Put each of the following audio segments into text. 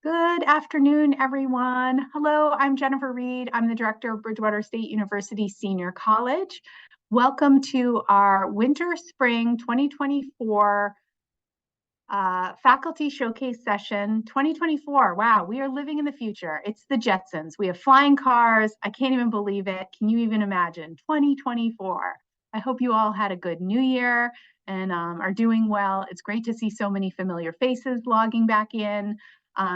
Good afternoon, everyone. Hello, I'm Jennifer Reed. I'm the director of Bridgewater State University Senior College. Welcome to our Winter Spring 2024 Faculty Showcase Session 2024. Wow, we are living in the future. It's the Jetsons. We have flying cars. I can't even believe it. Can you even imagine? 2024. I hope you all had a good new year and are doing well. It's great to see so many familiar faces logging back in.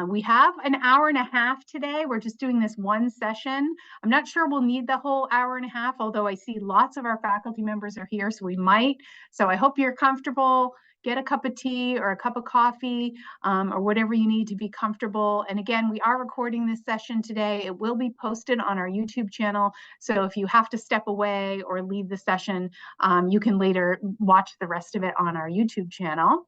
We have an hour and a half today. We're just doing this one session. I'm not sure we'll need the whole hour and a half, although I see lots of our faculty members are here, so we might. So I hope you're comfortable. Get a cup of tea or a cup of coffee or whatever you need to be comfortable. And again, we are recording this session today. It will be posted on our YouTube channel. So if you have to step away or leave the session, you can later watch the rest of it on our YouTube channel.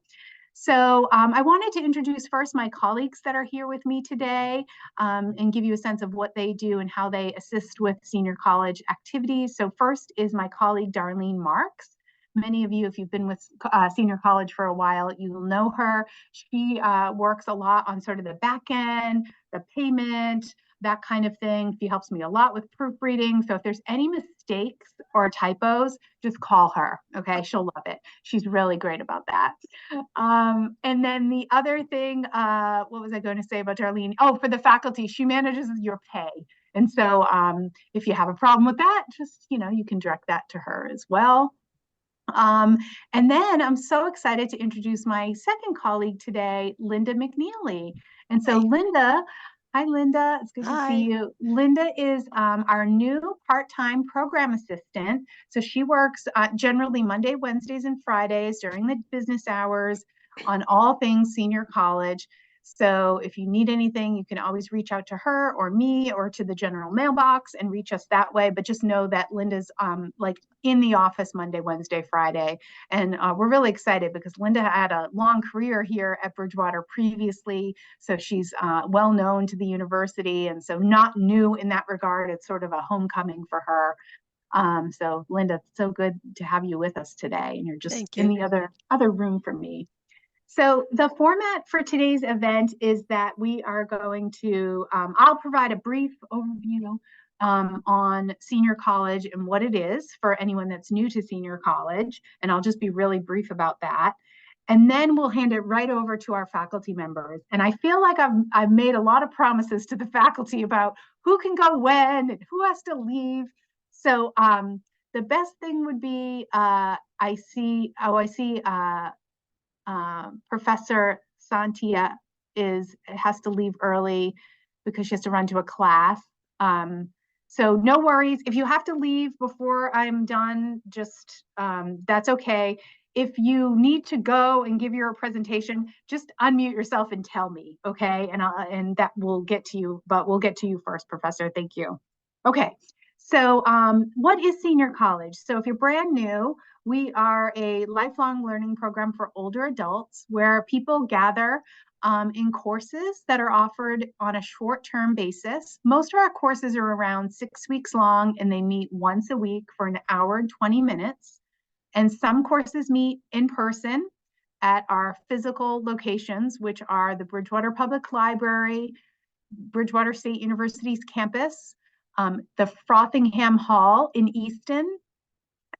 So I wanted to introduce first my colleagues that are here with me today and give you a sense of what they do and how they assist with senior college activities. So first is my colleague, Darlene Marks. Many of you, if you've been with senior college for a while, you'll know her. She works a lot on sort of the back end, the payment, that kind of thing. She helps me a lot with proofreading. So if there's any mistakes or typos, just call her, okay? She'll love it. She's really great about that. And then the other thing, what was I going to say about Darlene? Oh, for the faculty, she manages your pay. And so if you have a problem with that, just, you can direct that to her as well. And then I'm so excited to introduce my second colleague today, Linda McNeely. And so Linda, hi Linda, it's good to see you. Linda is our new part-time program assistant. So she works generally Monday, Wednesdays, and Fridays during the business hours on all things senior college. So if you need anything, you can always reach out to her or me or to the general mailbox and reach us that way. But just know that Linda's like in the office Monday, Wednesday, Friday. And we're really excited because Linda had a long career here at Bridgewater previously. So she's well known to the university. And so not new in that regard. It's sort of a homecoming for her. So Linda, it's so good to have you with us today. And you're just in the other room from me. So the format for today's event is that we are going to, I'll provide a brief overview on senior college and what it is for anyone that's new to senior college. And I'll just be really brief about that. And then we'll hand it right over to our faculty members. And I feel like I've made a lot of promises to the faculty about who can go when and who has to leave. So the best thing would be, I see Professor Santia has to leave early because she has to run to a class. So no worries. If you have to leave before I'm done, just that's okay. If you need to go and give your presentation, just unmute yourself and tell me, okay? And that will get to you, but we'll get to you first, Professor. Thank you. Okay. So what is senior college? So if you're brand new, we are a lifelong learning program for older adults where people gather in courses that are offered on a short-term basis. Most of our courses are around 6 weeks long and they meet once a week for an hour and 20 minutes. And some courses meet in person at our physical locations, which are the Bridgewater Public Library, Bridgewater State University's campus, the Frothingham Hall in Easton,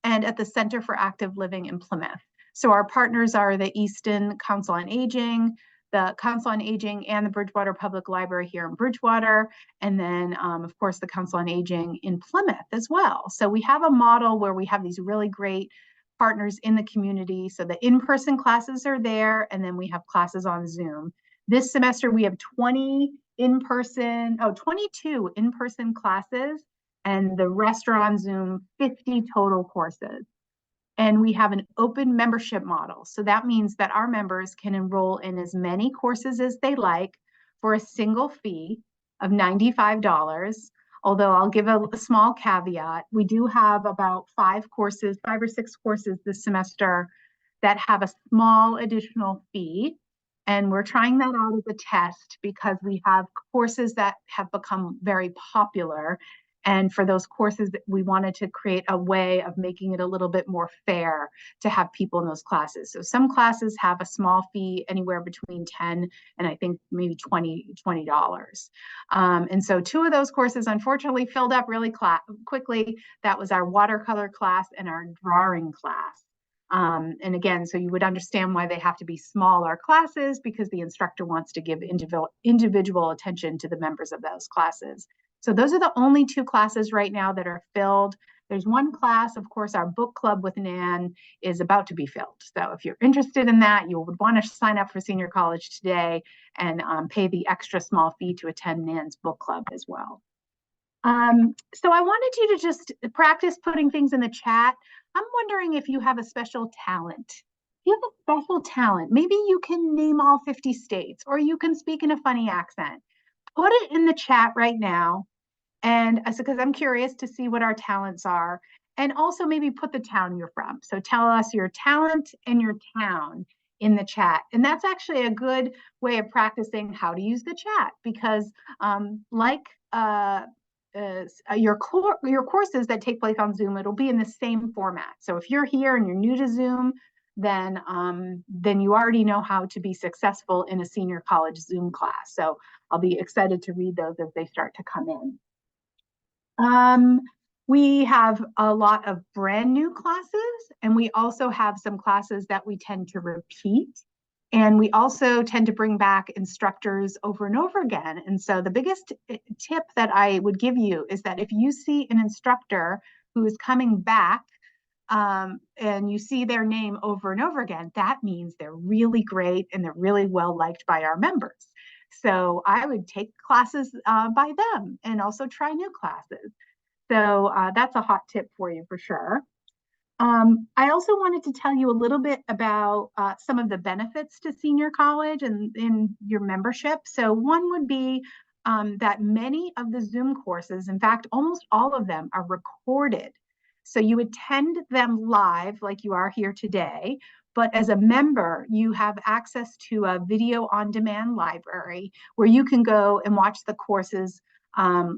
and at the Center for Active Living in Plymouth. So our partners are the Easton Council on Aging, the Council on Aging and the Bridgewater Public Library here in Bridgewater, and then of course the Council on Aging in Plymouth as well. So we have a model where we have these really great partners in the community. So the in-person classes are there, and then we have classes on Zoom. This semester we have 22 in-person classes, and the rest are on Zoom, 50 total courses. And we have an open membership model. So that means that our members can enroll in as many courses as they like for a single fee of $95. Although I'll give a small caveat. We do have about 5 or 6 courses this semester that have a small additional fee. And we're trying that out as a test because we have courses that have become very popular. And for those courses, we wanted to create a way of making it a little bit more fair to have people in those classes. So some classes have a small fee anywhere between $10 and I think maybe $20. And so two of those courses unfortunately filled up really quickly. That was our watercolor class and our drawing class. And again, so you would understand why they have to be smaller classes, because the instructor wants to give individual attention to the members of those classes. So those are the only two classes right now that are filled. There's one class, of course, our book club with Nan is about to be filled. So if you're interested in that, you would want to sign up for senior college today and pay the extra small fee to attend Nan's book club as well. So I wanted you to just practice putting things in the chat. I'm wondering if you have a special talent. If you have a special talent, maybe you can name all 50 states, or you can speak in a funny accent. Put it in the chat right now. And because I'm curious to see what our talents are, and also maybe put the town you're from. So tell us your talent and your town in the chat. And that's actually a good way of practicing how to use the chat, because your courses that take place on Zoom, it'll be in the same format. So if you're here and you're new to Zoom, then you already know how to be successful in a senior college Zoom class. So I'll be excited to read those as they start to come in. We have a lot of brand new classes, and we also have some classes that we tend to repeat. And we also tend to bring back instructors over and over again. And so the biggest tip that I would give you is that if you see an instructor who is coming back and you see their name over and over again, that means they're really great and they're really well liked by our members. So I would take classes by them and also try new classes. So that's a hot tip for you for sure. I also wanted to tell you a little bit about some of the benefits to senior college and in your membership. So one would be that many of the Zoom courses, in fact, almost all of them, are recorded. So you attend them live like you are here today, but as a member, you have access to a video on demand library where you can go and watch the courses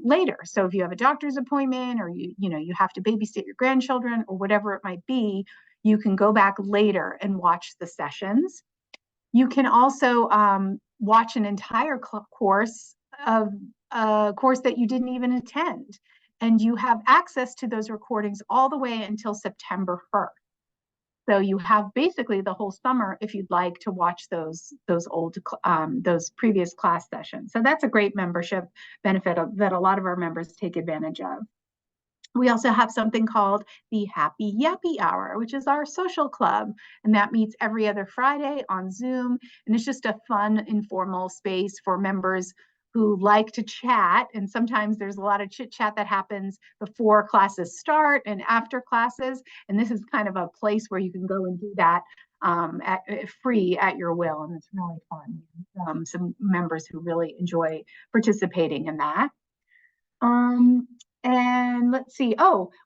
later. So if you have a doctor's appointment, or you have to babysit your grandchildren, or whatever it might be, you can go back later and watch the sessions. You can also watch an entire course of a course that you didn't even attend, and you have access to those recordings all the way until September 1st. So you have basically the whole summer if you'd like to watch those previous class sessions. So that's a great membership benefit that a lot of our members take advantage of. We also have something called the Happy Yappy Hour, which is our social club, and that meets every other Friday on Zoom. And it's just a fun, informal space for members who like to chat. And sometimes there's a lot of chit chat that happens before classes start and after classes. And this is kind of a place where you can go and do that free at your will. And it's really fun. Some members who really enjoy participating in that. And let's see,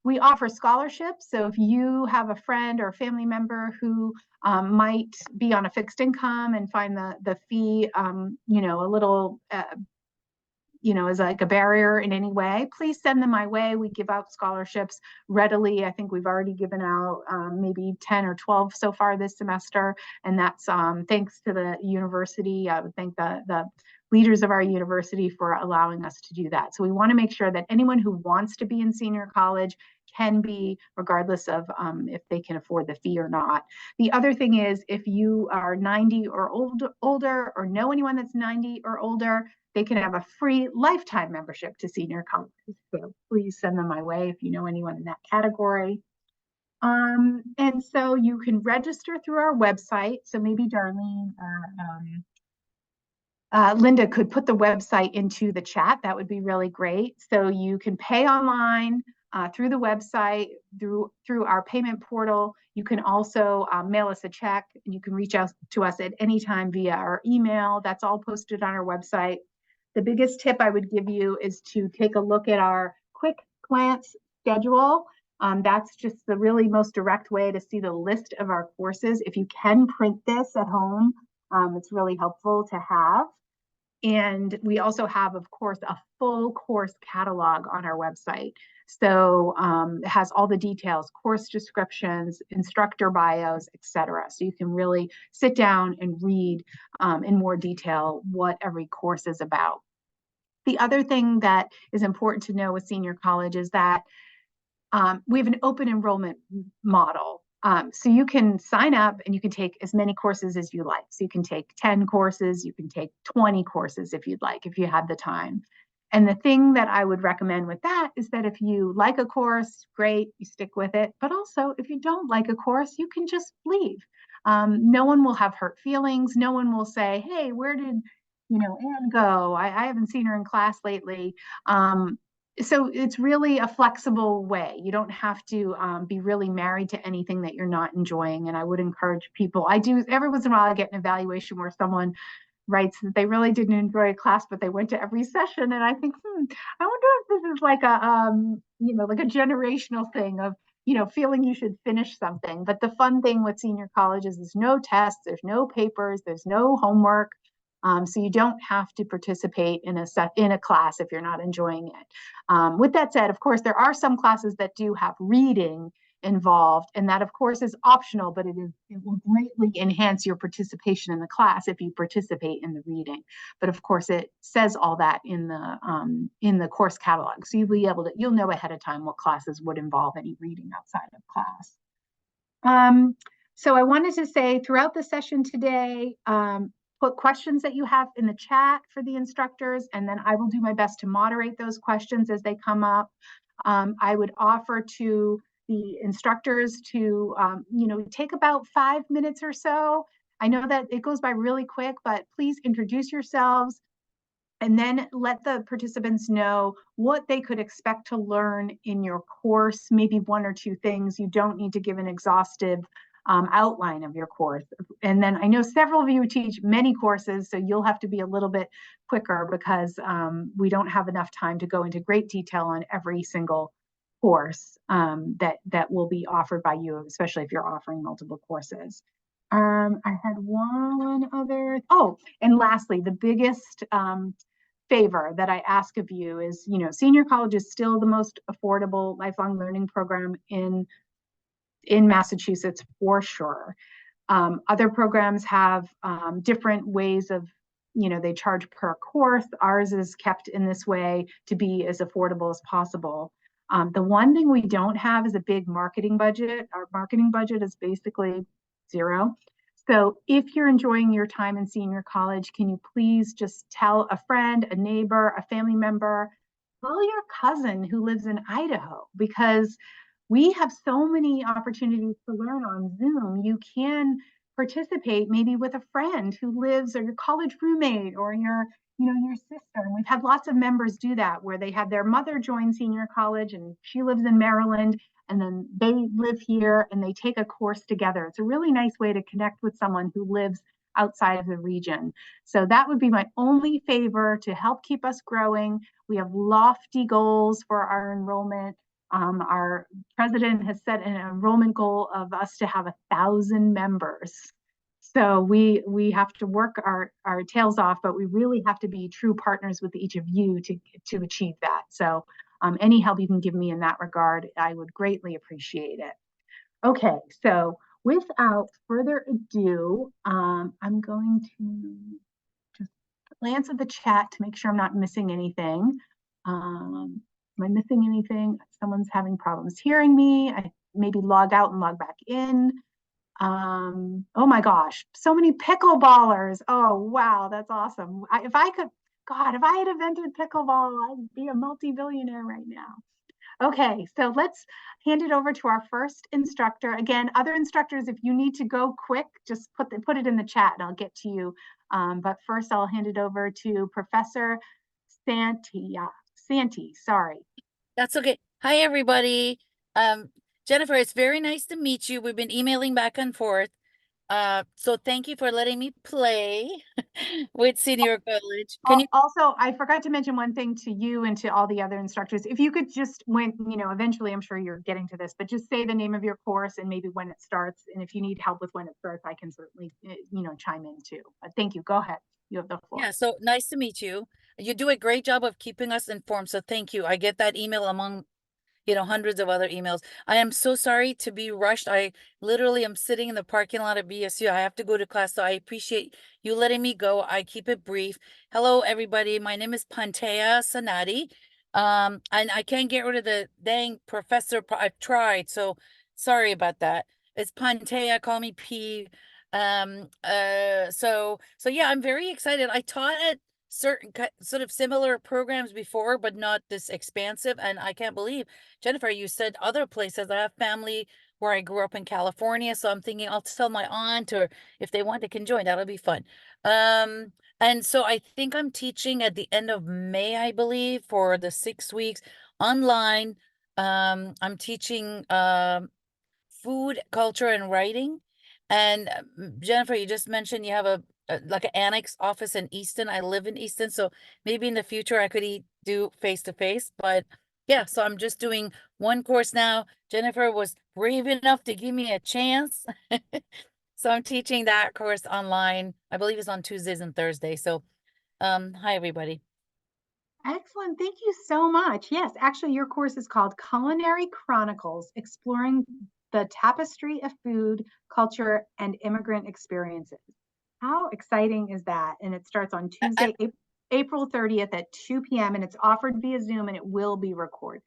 we offer scholarships. So if you have a friend or a family member who might be on a fixed income and find the fee, a little, is like a barrier in any way, please send them my way. We give out scholarships readily. I think we've already given out maybe 10 or 12 so far this semester. And that's thanks to the university. I would thank the leaders of our university for allowing us to do that. So we want to make sure that anyone who wants to be in senior college can be, regardless of if they can afford the fee or not. The other thing is, if you are 90 or older, or know anyone that's 90 or older, they can have a free lifetime membership to senior college. So please send them my way if you know anyone in that category. And so you can register through our website. So maybe Darlene or Linda could put the website into the chat. That would be really great. So you can pay online through the website, through our payment portal. You can also mail us a check, and you can reach out to us at any time via our email. That's all posted on our website. The biggest tip I would give you is to take a look at our quick glance schedule. That's just the really most direct way to see the list of our courses. If you can print this at home, it's really helpful to have. And we also have, of course, a full course catalog on our website. So it has all the details, course descriptions, instructor bios, etc. So you can really sit down and read in more detail what every course is about. The other thing that is important to know with senior college is that we have an open enrollment model. So you can sign up and you can take as many courses as you like. So you can take 10 courses, you can take 20 courses if you'd like, if you had the time. And the thing that I would recommend with that is that if you like a course, great, you stick with it. But also, if you don't like a course, you can just leave. No one will have hurt feelings. No one will say, hey, where did Anne go? I haven't seen her in class lately. So it's really a flexible way. You don't have to be really married to anything that you're not enjoying. And I would encourage people, I do every once in a while, I get an evaluation where someone writes that they really didn't enjoy a class, but they went to every session. And I think, I wonder if this is like like a generational thing of, feeling you should finish something. But the fun thing with senior college is there's no tests, there's no papers, there's no homework. So you don't have to participate in a class if you're not enjoying it. With that said, of course, there are some classes that do have reading involved, and that of course is optional, but it will greatly enhance your participation in the class if you participate in the reading. But of course, it says all that in the course catalog, so you'll know ahead of time what classes would involve any reading outside of class. So I wanted to say throughout the session today, put questions that you have in the chat for the instructors, and then I will do my best to moderate those questions as they come up. I would offer to the instructors to, take about 5 minutes or so. I know that it goes by really quick, but please introduce yourselves and then let the participants know what they could expect to learn in your course, maybe 1 or 2 things. You don't need to give an exhaustive outline of your course. And then I know several of you teach many courses, so you'll have to be a little bit quicker because we don't have enough time to go into great detail on every single course that will be offered by you, especially if you're offering multiple courses. I had one other, and lastly, the biggest favor that I ask of you is, senior college is still the most affordable lifelong learning program in Massachusetts for sure. Other programs have different ways of, they charge per course. Ours is kept in this way to be as affordable as possible. The one thing we don't have is a big marketing budget. Our marketing budget is basically zero. So if you're enjoying your time in senior college, can you please just tell a friend, a neighbor, a family member, tell your cousin who lives in Idaho, because we have so many opportunities to learn on Zoom. You can participate maybe with a friend who lives, or your college roommate, or your sister. And we've had lots of members do that where they had their mother join senior college and she lives in Maryland, and then they live here and they take a course together. It's a really nice way to connect with someone who lives outside of the region. So that would be my only favor to help keep us growing. We have lofty goals for our enrollment. Our president has set an enrollment goal of us to have 1,000 members. So we have to work our tails off, but we really have to be true partners with each of you to achieve that. So any help you can give me in that regard, I would greatly appreciate it. Okay, so without further ado, I'm going to just glance at the chat to make sure I'm not missing anything. Am I missing anything? Someone's having problems hearing me. I maybe log out and log back in. Oh my gosh, so many pickleballers. Oh, wow, that's awesome. If I had invented pickleball, I'd be a multi-billionaire right now. Okay, so let's hand it over to our first instructor. Again, other instructors, if you need to go quick, just put it in the chat and I'll get to you. But first I'll hand it over to Professor Santi, sorry. That's okay. Hi, everybody. Jennifer, it's very nice to meet you. We've been emailing back and forth. So thank you for letting me play with senior college. Can you? Also, I forgot to mention one thing to you and to all the other instructors. If you could just, when, eventually I'm sure you're getting to this, but just say the name of your course and maybe when it starts. And if you need help with when it starts, I can certainly, chime in too. But thank you. Go ahead. You have the floor. Yeah, so nice to meet you. You do a great job of keeping us informed, so thank you. I get that email among hundreds of other emails. I am so sorry to be rushed. I literally am sitting in the parking lot of BSU. I have to go to class, so I appreciate you letting me go. I keep it brief. Hello, everybody. My name is Pantea Sanati. And I can't get rid of the dang professor. I've tried, so sorry about that. It's Pantea. Call me P. So yeah, I'm very excited. I taught at certain sort of similar programs before, but not this expansive. And I can't believe, Jennifer, you said other places. I have family where I grew up in California, so I'm thinking I'll tell my aunt, or if they want, they can join. That'll be fun. And so I think I'm teaching at the end of May, I believe, for the 6 weeks online. I'm teaching food, culture, and writing. And Jennifer, you just mentioned you have a like an annex office in Easton. I live in Easton, so maybe in the future I could do face to face. But yeah, so I'm just doing one course now. Jennifer was brave enough to give me a chance. So I'm teaching that course online. I believe it's on Tuesdays and Thursdays. So hi everybody. Excellent. Thank you so much. Yes, actually, your course is called Culinary Chronicles, Exploring the Tapestry of Food, Culture, and Immigrant Experiences. How exciting is that? And it starts on And Tuesday, April 30th at 2 p.m. and it's offered via Zoom and it will be recorded.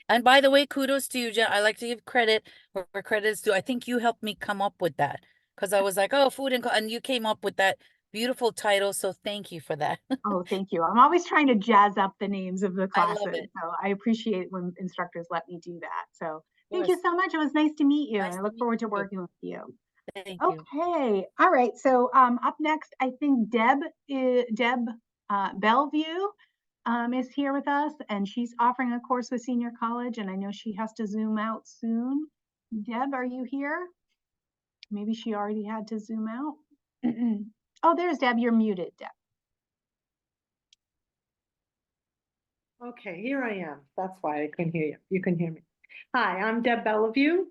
and by the way, kudos to you, Jen. I like to give credit where credit is due. I think you helped me come up with that because I was like, oh, food and you came up with that beautiful title. So thank you for that. Oh, thank you. I'm always trying to jazz up the names of the I love classes. it. So I appreciate when instructors let me do that. So Of thank you course. so much. It was nice to meet you. And Nice I to look meet forward to you. working with you. Thank you. Okay. All right. So up next, I think Deb Bellevue is here with us, and she's offering a course with Senior College, and I know she has to Zoom out soon. Deb, are you here? Maybe she already had to Zoom out. Oh, there's Deb. You're muted, Deb. Okay, here I am. That's why I can hear you. You can hear me. Hi, I'm Deb Bellevue,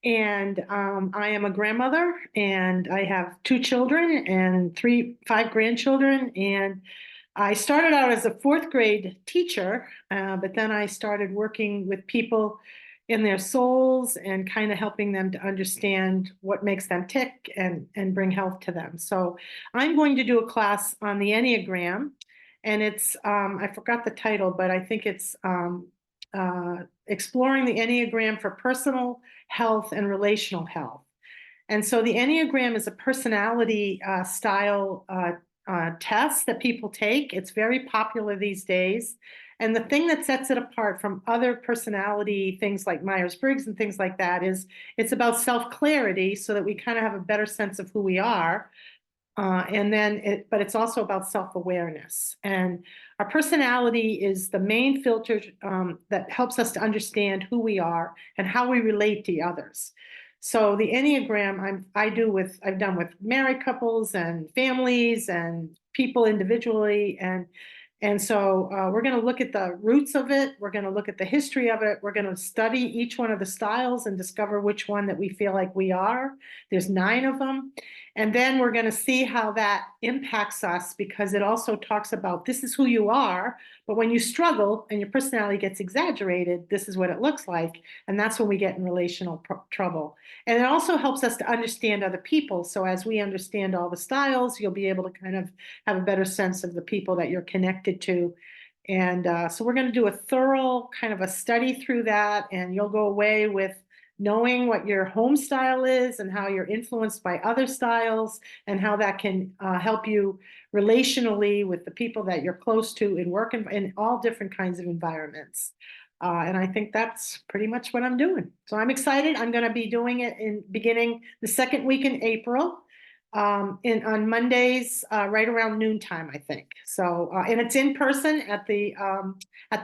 and I am a grandmother, and I have two children and five grandchildren. And I started out as a fourth grade teacher, but then I started working with people in their souls and kind of helping them to understand what makes them tick and bring health to them. So I'm going to do a class on the Enneagram, and it's I forgot the title, but I think it's exploring the Enneagram for personal health and relational health. And so the Enneagram is a personality style test that people take. It's very popular these days. And the thing that sets it apart from other personality things like Myers-Briggs and things like that is it's about self-clarity so that we kind of have a better sense of who we are. But it's also about self-awareness. And our personality is the main filter that helps us to understand who we are and how we relate to others. So the Enneagram I've done with married couples and families and people individually. And so we're going to look at the roots of it. We're going to look at the history of it. We're going to study each one of the styles and discover which one that we feel like we are. There's 9 of them. And then we're going to see how that impacts us, because it also talks about this is who you are, but when you struggle and your personality gets exaggerated, this is what it looks like. And that's when we get in relational trouble. And it also helps us to understand other people. So as we understand all the styles, you'll be able to kind of have a better sense of the people that you're connected to. And so we're going to do a thorough kind of a study through that, and you'll go away with knowing what your home style is and how you're influenced by other styles and how that can help you relationally with the people that you're close to in work and in all different kinds of environments. And I think that's pretty much what I'm doing. So I'm excited. I'm going to be doing it in beginning the second week in April, on Mondays, right around noontime, I think. So, and it's in person at the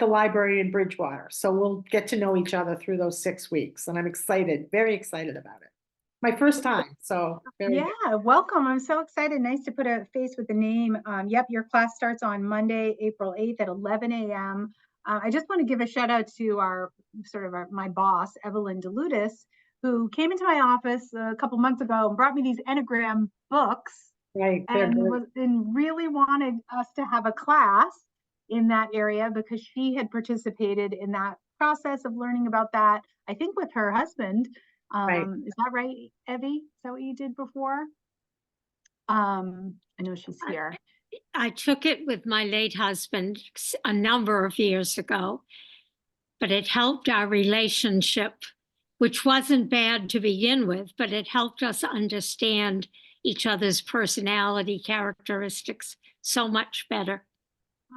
library in Bridgewater. So we'll get to know each other through those 6 weeks, and I'm excited, very excited about it. my first time, so. very good. Yeah, welcome. I'm so excited. Nice to put a face with the name. Yep, your class starts on Monday, April 8th at 11 a.m. I just want to give a shout out to my boss, Evelyn DeLutis, who came into my office a couple months ago and brought me these Enneagram books Right, they're and good. really wanted us to have a class in that area because she had participated in that process of learning about that, I think with her husband. Right. Is that right, Evie? Is that what you did before? I know she's here. I took it with my late husband a number of years ago, but it helped our relationship, which wasn't bad to begin with, but it helped us understand each other's personality characteristics so much better.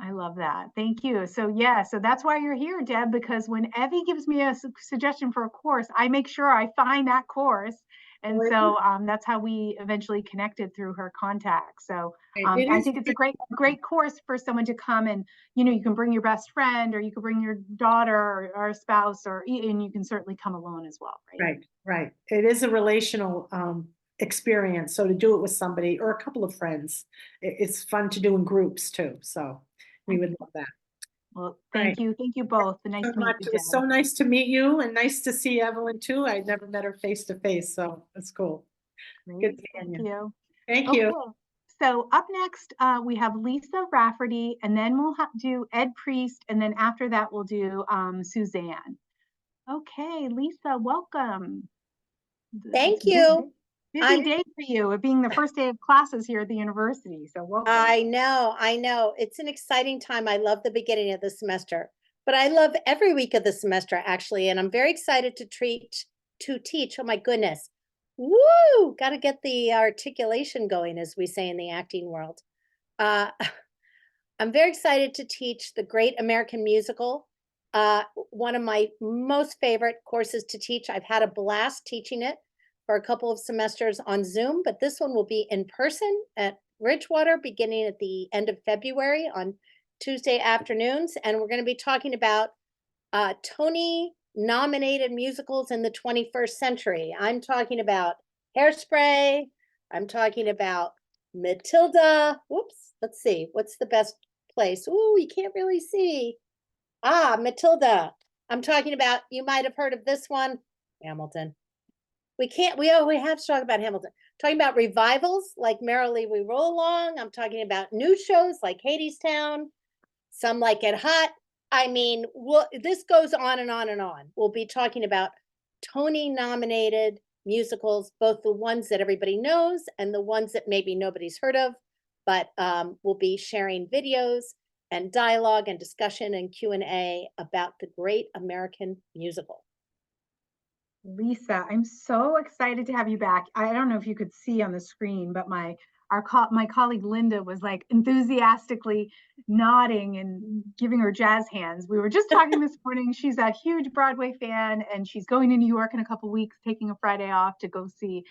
I love that. Thank you. So yeah, so that's why you're here, Deb, because when Evie gives me a suggestion for a course, I make sure I find that course. And so that's how we eventually connected through her contact. So It I is think it's a great course for someone to come and, you can bring your best friend or you can bring your daughter or a spouse and you can certainly come alone as well, right? Right, right. It is a relational experience. So to do it with somebody or a couple of friends, it's fun to do in groups too. So we would love that. Well, Right. thank you. Thank you both. Nice So to meet much. you, It was Deb. so nice to meet you and nice to see Evelyn too. I'd never met her face to face, so that's cool. Great. Good seeing Thank you. you. Thank you. Okay. So up next, we have Lisa Rafferty, and then we'll do Ed Priest, and then after that, we'll do Suzanne. Okay, Lisa, welcome. Thank It's a you. busy day for you, it being the first day of classes here at the university, so welcome. I know. It's an exciting time. I love the beginning of the semester, but I love every week of the semester actually, and I'm very excited to teach. Oh my goodness. Woo! Got to get the articulation going, as we say in the acting world. Uh, I'm very excited to teach the Great American Musical. One of my most favorite courses to teach. I've had a blast teaching it for a couple of semesters on Zoom, but this one will be in person at Ridgewater beginning at the end of February on Tuesday afternoons. And we're going to be talking about Tony nominated musicals in the 21st century. I'm talking about Hairspray. I'm talking about Matilda. Whoops. Let's see. What's the best place? Ooh, you can't really see. Matilda. I'm talking about, you might have heard of this one, Hamilton. We have to talk about Hamilton. Talking about revivals like Merrily We Roll Along. I'm talking about new shows like Hadestown, Some Like It Hot. I mean, this goes on and on and on. We'll be talking about Tony nominated musicals, both the ones that everybody knows and the ones that maybe nobody's heard of, but we'll be sharing videos and dialogue and discussion and Q&A about the Great American Musical. Lisa, I'm so excited to have you back. I don't know if you could see on the screen, but my colleague Linda was like enthusiastically nodding and giving her jazz hands. We were just talking this morning. She's a huge Broadway fan, and she's going to New York in a couple weeks, taking a Friday off to go see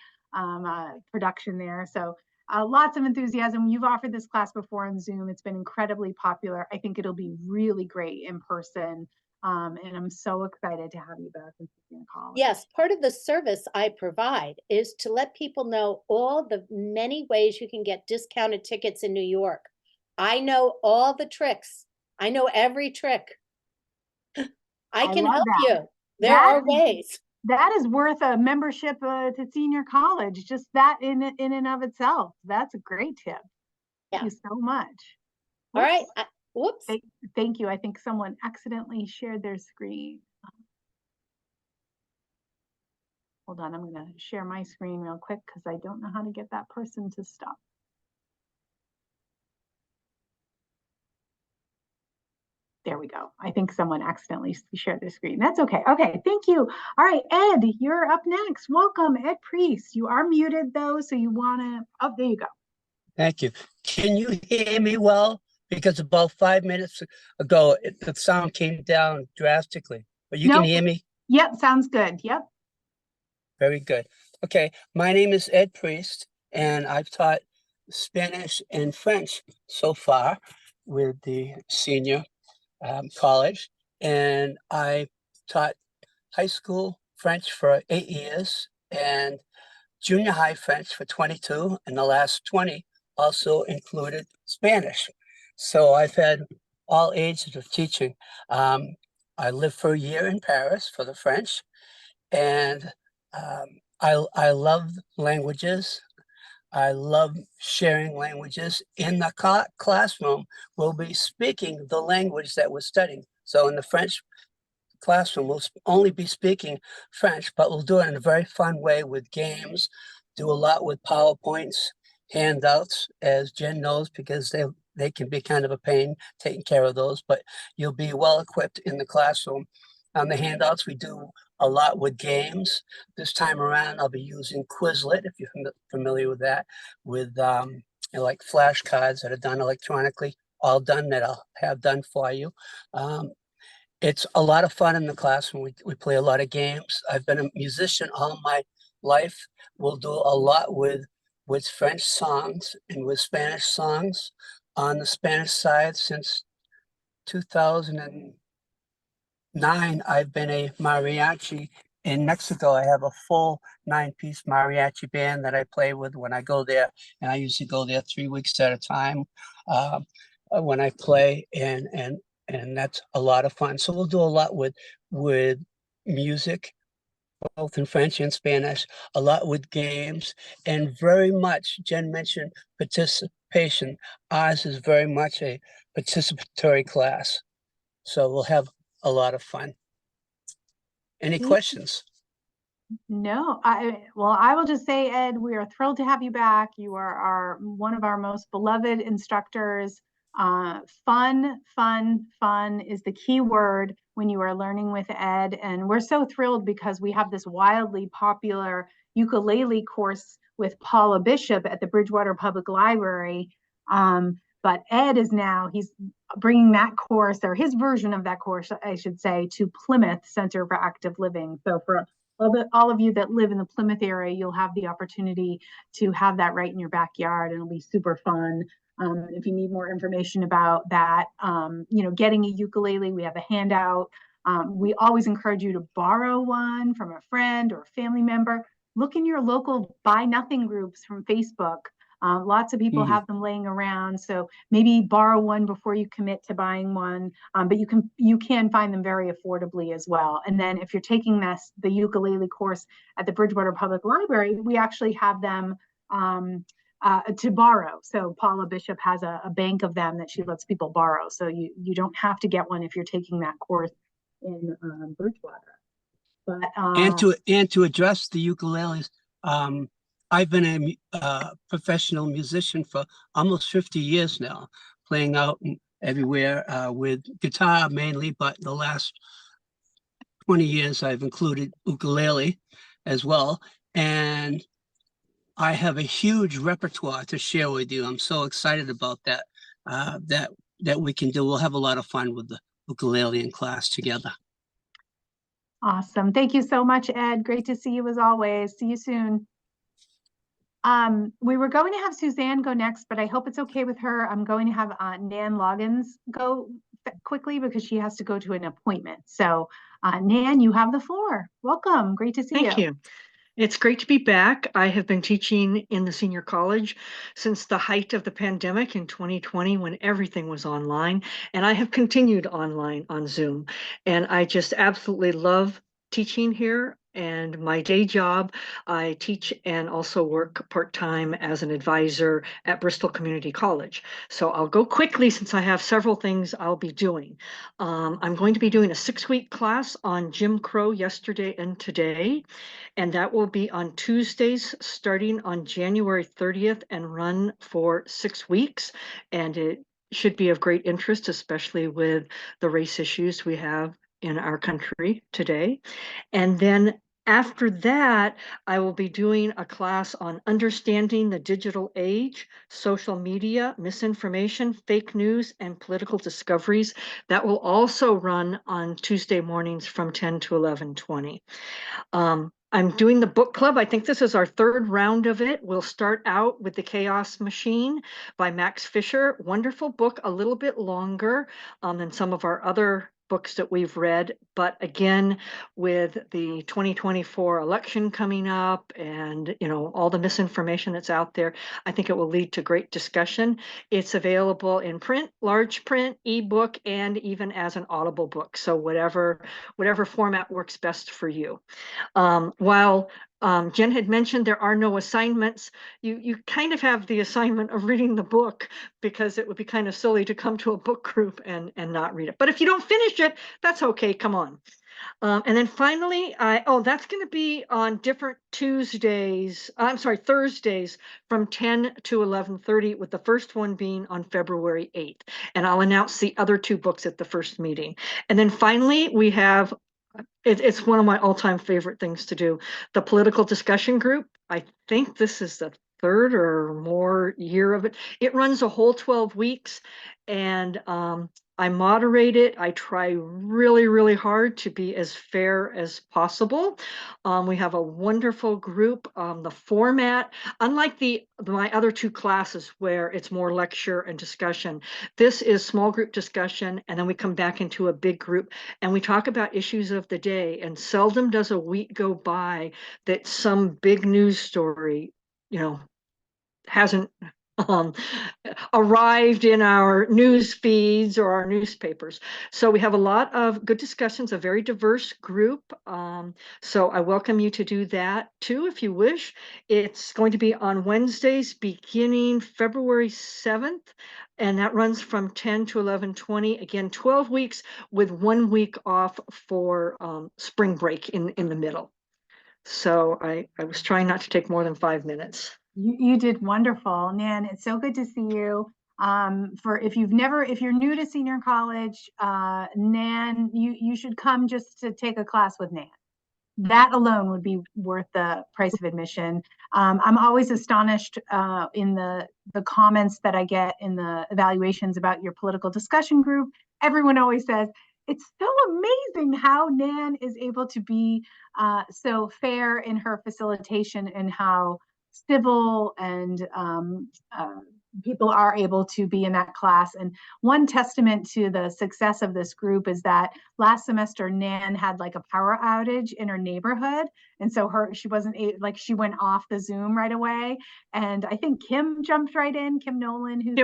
production there. So lots of enthusiasm. You've offered this class before on Zoom. It's been incredibly popular. I think it'll be really great in person. And I'm so excited to have you back in college. Yes, part of the service I provide is to let people know all the many ways you can get discounted tickets in New York. I know all the tricks. I know every trick. I can help you. There are ways. That is worth a membership to senior college. Just that in and of itself. That's a great tip. Thank you so much. All right. Whoops. Thank you. I think someone accidentally shared their screen. Hold on, I'm going to share my screen real quick because I don't know how to get that person to stop. There we go. I think someone accidentally shared their screen. That's okay. Okay, thank you. All right, Ed, you're up next. Welcome, Ed Priest. You are muted though, so you want to, oh, there you go. Thank you. Can you hear me well? Because about 5 minutes ago, the sound came down drastically, but you can hear me? Yep, sounds good. Yep. Very good. Okay, my name is Ed Priest, and I've taught Spanish and French so far with the senior college, and I taught high school French for 8 years, and junior high French for 22, and the last 20 also included Spanish. So I've had all ages of teaching. I lived for a year in Paris for the French, and I love languages. I love sharing languages. In the classroom, we'll be speaking the language that we're studying. So in the French classroom, we'll only be speaking French, but we'll do it in a very fun way with games, do a lot with PowerPoints, handouts, as Jen knows, because they can be kind of a pain taking care of those, but you'll be well equipped in the classroom. On the handouts, we do a lot with games. This time around, I'll be using Quizlet, if you're familiar with that, with you know, like flashcards that are done electronically, all done that I'll have done for you. It's a lot of fun in the classroom. We play a lot of games. I've been a musician all my life. We'll do a lot with French songs and with Spanish songs. On the Spanish side, since 2009, I've been a mariachi. In Mexico, I have a full 9-piece mariachi band that I play with when I go there, and I usually go there 3 weeks at a time when I play, and that's a lot of fun. So we'll do a lot with music, both in French and Spanish, a lot with games, and very much, Jen mentioned participation. Ours is very much a participatory class. So we'll have a lot of fun. Any Thank- questions? No, well, I will just say, Ed, we are thrilled to have you back. You are one of our most beloved instructors. Fun is the key word when you are learning with Ed. And we're so thrilled because we have this wildly popular ukulele course with Paula Bishop at the Bridgewater Public Library. But Ed is now, he's bringing that course, or his version of that course, I should say, to Plymouth Center for Active Living. So for all of you that live in the Plymouth area, you'll have the opportunity to have that right in your backyard, and it'll be super fun. If you need more information about that, you know, getting a ukulele, we have a handout. We always encourage you to borrow one from a friend or a family member. Look in your local Buy Nothing groups from Facebook. Lots of people have them laying around, so maybe borrow one before you commit to buying one. But you can find them very affordably as well. And then if you're taking the ukulele course at the Bridgewater Public Library, we actually have them to borrow. So Paula Bishop has a bank of them that she lets people borrow. So you don't have to get one if you're taking that course in Bridgewater. But and to address the ukuleles, I've been a professional musician for almost 50 years now, playing out everywhere with guitar mainly, but the last 20 years I've included ukulele as well. And I have a huge repertoire to share with you. I'm so excited about that, that we can do. We'll have a lot of fun with the ukulele in class together. Awesome. Thank you so much, Ed. Great to see you as always. See you soon. We were going to have Suzanne go next, but I hope it's okay with her. I'm going to have Nan Loggins go quickly because she has to go to an appointment. So Nan, you have the floor. Welcome. Great to see you. Thank you. It's great to be back. I have been teaching in the senior college since the height of the pandemic in 2020 when everything was online, and I have continued online on Zoom. And I just absolutely love teaching here. And my day job, I teach and also work part-time as an advisor at Bristol Community College. So I'll go quickly since I have several things I'll be doing. I'm going to be doing a 6-week class on Jim Crow yesterday and today. And that will be on Tuesdays starting on January 30th and run for 6 weeks. And it should be of great interest, especially with the race issues we have in our country today. And then after that, I will be doing a class on understanding the digital age, social media, misinformation, fake news, and political discoveries. That will also run on Tuesday mornings from 10 to 11:20. I'm doing the book club. I think this is our 3rd round of it. We'll start out with The Chaos Machine by Max Fisher. Wonderful book, a little bit longer than some of our other books that we've read. But again, with the 2024 election coming up and, you know, all the misinformation that's out there, I think it will lead to great discussion. It's available in print, large print, ebook, and even as an Audible book. So whatever format works best for you. While Jen had mentioned there are no assignments, you kind of have the assignment of reading the book, because it would be kind of silly to come to a book group and not read it. But if you don't finish it, that's okay, come on. And then finally, that's going to be on different Thursdays from 10 to 11:30, with the first one being on February 8th. And I'll announce the other two books at the first meeting. And then finally, we have, it's one of my all-time favorite things to do, the political discussion group. I think this is the third or more year of it. It runs a whole 12 weeks, and I moderate it. I try really, really hard to be as fair as possible. We have a wonderful group. The format, unlike my other two classes where it's more lecture and discussion, this is small group discussion, and then we come back into a big group and we talk about issues of the day. And seldom does a week go by that some big news story, you know, hasn't arrived in our news feeds or our newspapers. So we have a lot of good discussions, a very diverse group. So I welcome you to do that too, if you wish. It's going to be on Wednesdays beginning February 7th, and that runs from 10 to 11:20. Again, 12 weeks with 1 week off for spring break in the middle. So I was trying not to take more than 5 minutes. You did wonderful, Nan. It's so good to see you. If you're new to senior college, Nan, you should come just to take a class with Nan. That alone would be worth the price of admission. I'm always astonished in the comments that I get in the evaluations about your political discussion group. Everyone always says, it's so amazing how Nan is able to be so fair in her facilitation, and how civil and people are able to be in that class. And one testament to the success of this group is that last semester Nan had like a power outage in her neighborhood, and so she wasn't she went off the Zoom right away. And I think Kim jumped right in, Kim Nolan,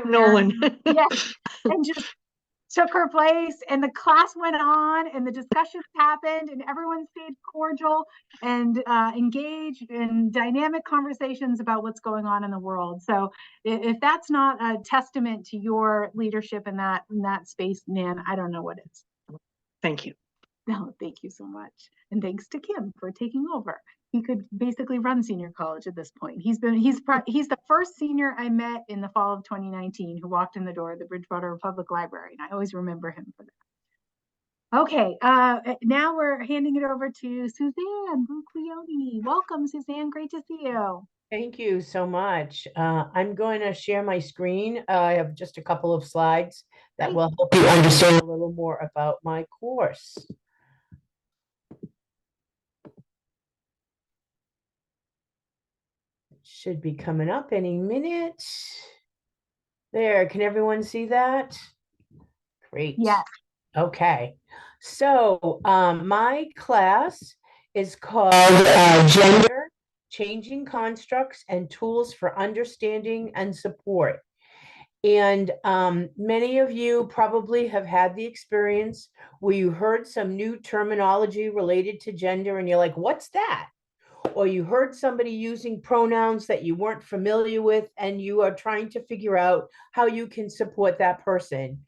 yes, and just took her place, and the class went on, and the discussions happened, and everyone stayed cordial and engaged in dynamic conversations about what's going on in the world. So if that's not a testament to your leadership in that space, Nan, I don't know what is. Thank you. No, thank you so much. And thanks to Kim for taking over. He could basically run senior college at this point. He's the first senior I met in the fall of 2019 who walked in the door of the Bridgewater Public Library, and I always remember him for that. Okay, now we're handing it over to Suzanne Bucleone. Welcome, Suzanne. Great to see you. Thank you so much. I'm going to share my screen. I have just a couple of slides that will help you understand a little more about my course. Should be coming up any minute. There, can everyone see that? Great. Yes. Okay, so my class is called Gender, Changing Constructs and Tools for Understanding and Support. And many of you probably have had the experience where you heard some new terminology related to gender and you're like, what's that? Or you heard somebody using pronouns that you weren't familiar with and you are trying to figure out how you can support that person.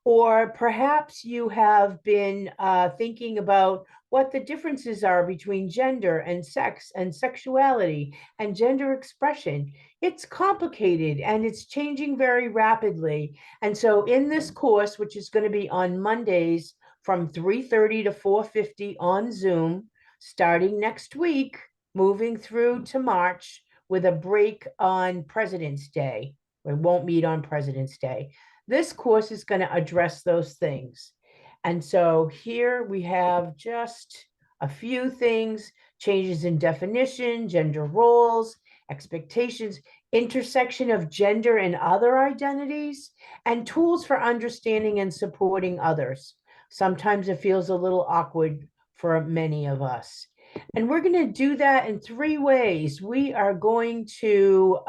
Or perhaps you have been thinking about what the differences are between gender and sex and sexuality and gender expression. It's complicated and it's changing very rapidly. And so in this course, which is going to be on Mondays from 3:30 to 4:50 on Zoom, starting next week, moving through to March with a break on President's Day. We won't meet on President's Day. This course is going to address those things. And so here we have just a few things: changes in definition, gender roles, expectations, intersection of gender and other identities, and tools for understanding and supporting others. Sometimes it feels a little awkward for many of us. And we're going to do that in 3 ways. We are going to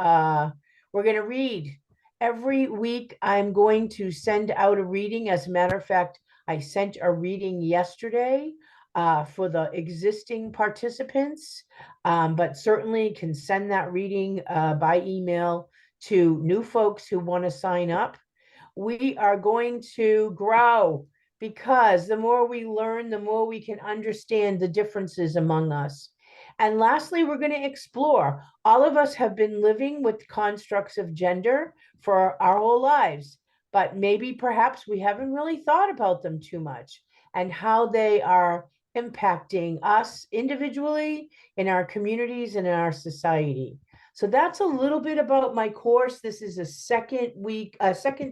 we're going to read. Every week I'm going to send out a reading. As a matter of fact, I sent a reading yesterday for the existing participants, but certainly can send that reading by email to new folks who want to sign up. We are going to grow, because the more we learn, the more we can understand the differences among us. And lastly, we're going to explore. All of us have been living with constructs of gender for our whole lives, but maybe perhaps we haven't really thought about them too much and how they are impacting us individually, in our communities, and in our society. So that's a little bit about my course. This is a second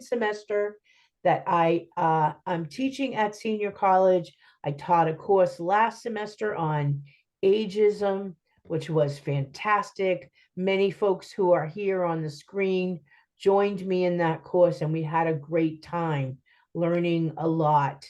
semester that I'm teaching at Senior College. I taught a course last semester on ageism, which was fantastic. Many folks who are here on the screen joined me in that course, and we had a great time learning a lot.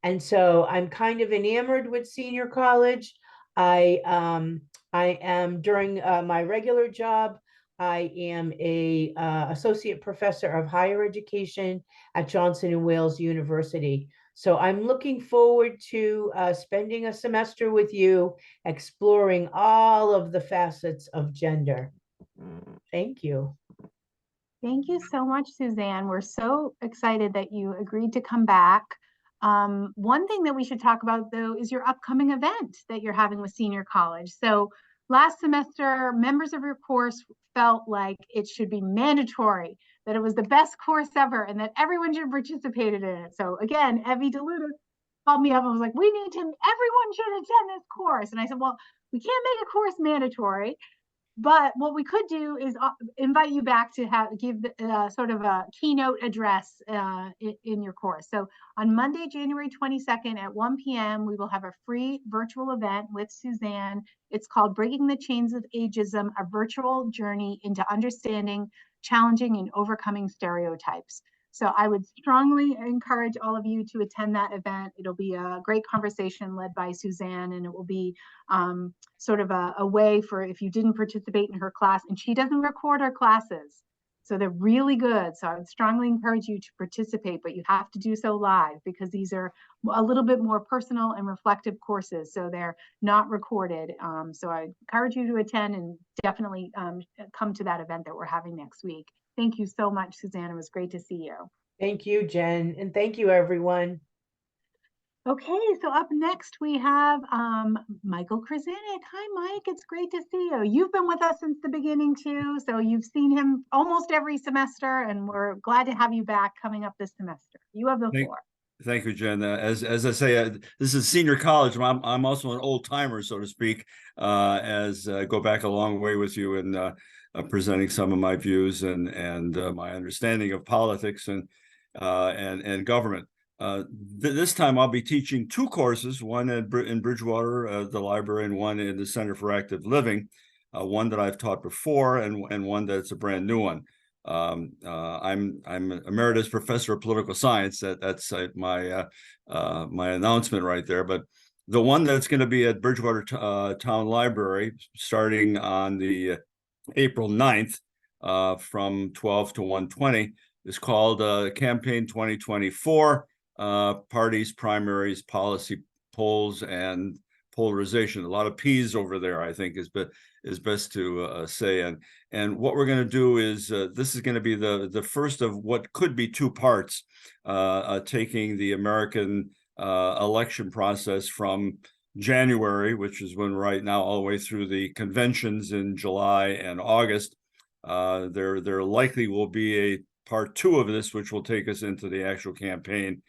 And so I'm kind of enamored with Senior College. I am, during my regular job, I am a associate professor of higher education at Johnson & Wales University. So I'm looking forward to spending a semester with you, exploring all of the facets of gender. Thank you. Thank you so much, Suzanne. We're so excited that you agreed to come back. One thing that we should talk about, though, is your upcoming event that you're having with Senior College. So last semester, members of your course felt like it should be mandatory, that it was the best course ever, and that everyone should participate in it. So again, Evie DeLuda called me up and was like, everyone should attend this course. And I said, well, we can't make a course mandatory, but what we could do is invite you back to give sort of a keynote address in your course. So on Monday, January 22nd at 1 p.m., we will have a free virtual event with Suzanne. It's called Breaking the Chains of Ageism, a virtual journey into understanding, challenging, and overcoming stereotypes. So I would strongly encourage all of you to attend that event. It'll be a great conversation led by Suzanne, and it will be sort of a way for if you didn't participate in her class, and she doesn't record her classes. So they're really good. So I would strongly encourage you to participate, but you have to do so live because these are a little bit more personal and reflective courses. So they're not recorded. So I encourage you to attend and definitely come to that event that we're having next week. Thank you so much, Suzanne. It was great to see you. Thank you, Jen. And thank you, everyone. Okay, so up next we have Michael Krasanik. Hi, Mike. It's great to see you. You've been with us since the beginning too, so you've seen him almost every semester, and we're glad to have you back coming up this semester. You have the floor. Thank you, Jen. As I say, this is Senior College. I'm also an old timer, so to speak, as I go back a long way with you in presenting some of my views and my understanding of politics and government. This time I'll be teaching 2 courses, one in Bridgewater, the library, and one in the Center for Active Living, one that I've taught before and one that's a brand new one. I'm emeritus professor of political science. That's my announcement right there. But the one that's going to be at Bridgewater Town Library starting on the April 9th from 12 to 1:20 is called Campaign 2024, Parties, Primaries, Policy Polls, and Polarization. A lot of P's over there, I think, is best to say. And what we're going to do is this is going to be the first of what could be 2 parts, taking the American election process from January, which is when right now, all the way through the conventions in July and August. There likely will be a part 2 of this, which will take us into the actual campaign,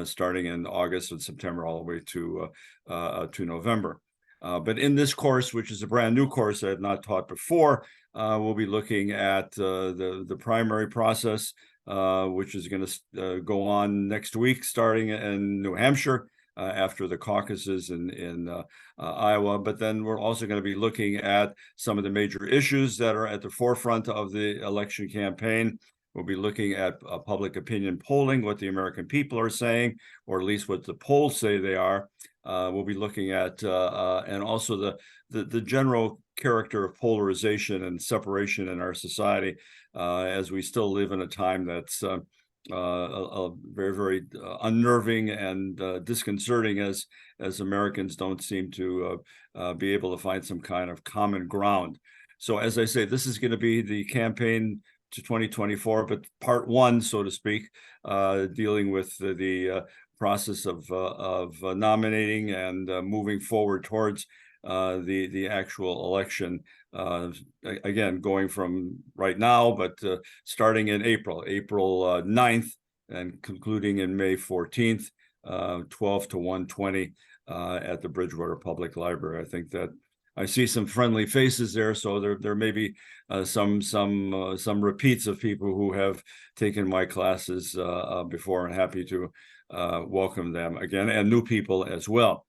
starting in August and September, all the way to November. But in this course, which is a brand new course I have not taught before, we'll be looking at the primary process, which is going to go on next week, starting in New Hampshire, after the caucuses in Iowa. But then we're also going to be looking at some of the major issues that are at the forefront of the election campaign, We'll be looking at public opinion polling, what the American people are saying, or at least what the polls say they are. We'll be looking at and also the general character of polarization and separation in our society, as we still live in a time that's very, very unnerving and disconcerting, as Americans don't seem to be able to find some kind of common ground. So as I say, this is going to be the campaign to 2024, but part one, so to speak, dealing with the process of nominating and moving forward towards the actual election. Again, going from right now, but starting in April 9th and concluding in May 14th, 12 to 1:20 at the Bridgewater Public Library. I think that I see some friendly faces there, so there may be some repeats of people who have taken my classes before, and happy to welcome them again, and new people as well.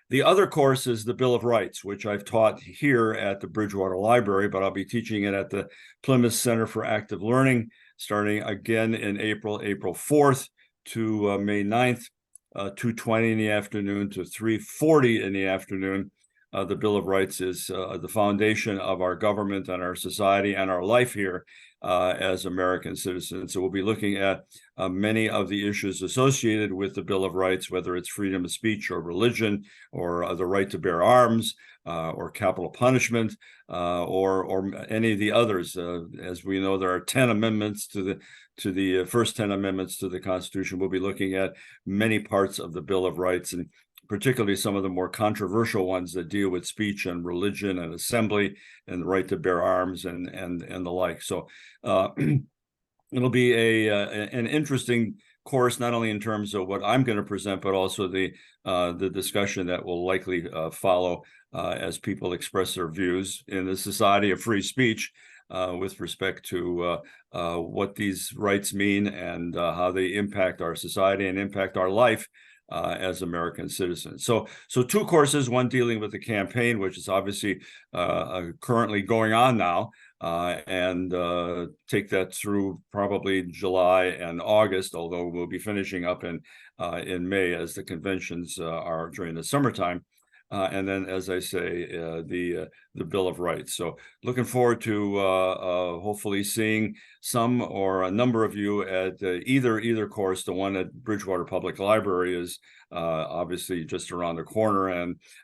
The other course is the Bill of Rights, which I've taught here at the Bridgewater Library, but I'll be teaching it at the Plymouth Center for Active Learning, starting again in April 4th to May 9th, 2:20 in the afternoon to 3:40 in the afternoon. The Bill of Rights is the foundation of our government and our society and our life here as American citizens. So we'll be looking at many of the issues associated with the Bill of Rights, whether it's freedom of speech or religion, or the right to bear arms, or capital punishment, or any of the others. As we know, there are 10 amendments to the first 10 amendments to the Constitution. We'll be looking at many parts of the Bill of Rights, and particularly some of the more controversial ones that deal with speech and religion and assembly and the right to bear arms and the like. So it'll be an interesting course, not only in terms of what I'm going to present, but also the discussion that will likely follow as people express their views in the society of free speech with respect to what these rights mean and how they impact our society and impact our life as American citizens. So two courses, one dealing with the campaign, which is obviously currently going on now, and take that through probably July and August, although we'll be finishing up in May, as the conventions are during the summertime. And then, as I say, the Bill of Rights. So looking forward to hopefully seeing some or a number of you at either course. The one at Bridgewater Public Library is obviously just around the corner,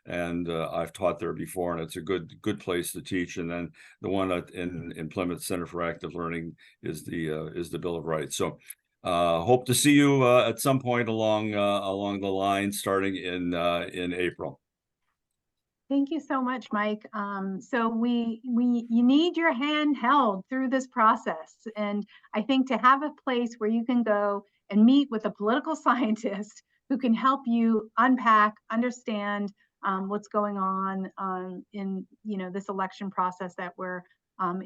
and I've taught there before, and it's a good place to teach. And then the one in Plymouth Center for Active Learning is the Bill of Rights. So hope to see you at some point along the line, starting in April. Thank you so much, Mike. So you need your hand held through this process. And I think to have a place where you can go and meet with a political scientist who can help you unpack, understand what's going on in this election process that we're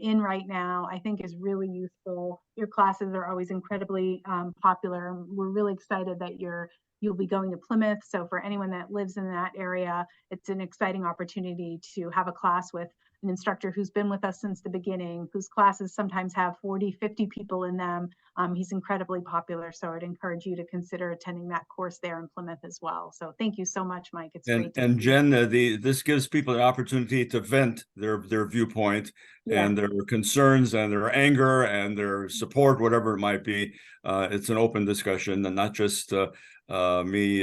in right now, I think is really useful. Your classes are always incredibly popular. We're really excited that you'll be going to Plymouth. So for anyone that lives in that area, it's an exciting opportunity to have a class with an instructor who's been with us since the beginning, whose classes sometimes have 40, 50 people in them. He's incredibly popular. So I'd encourage you to consider attending that course there in Plymouth as well. So thank you so much, Mike. It's great. And Jen, this gives people the opportunity to vent their viewpoint and their concerns and their anger and their support, whatever it might be. It's an open discussion, and not just me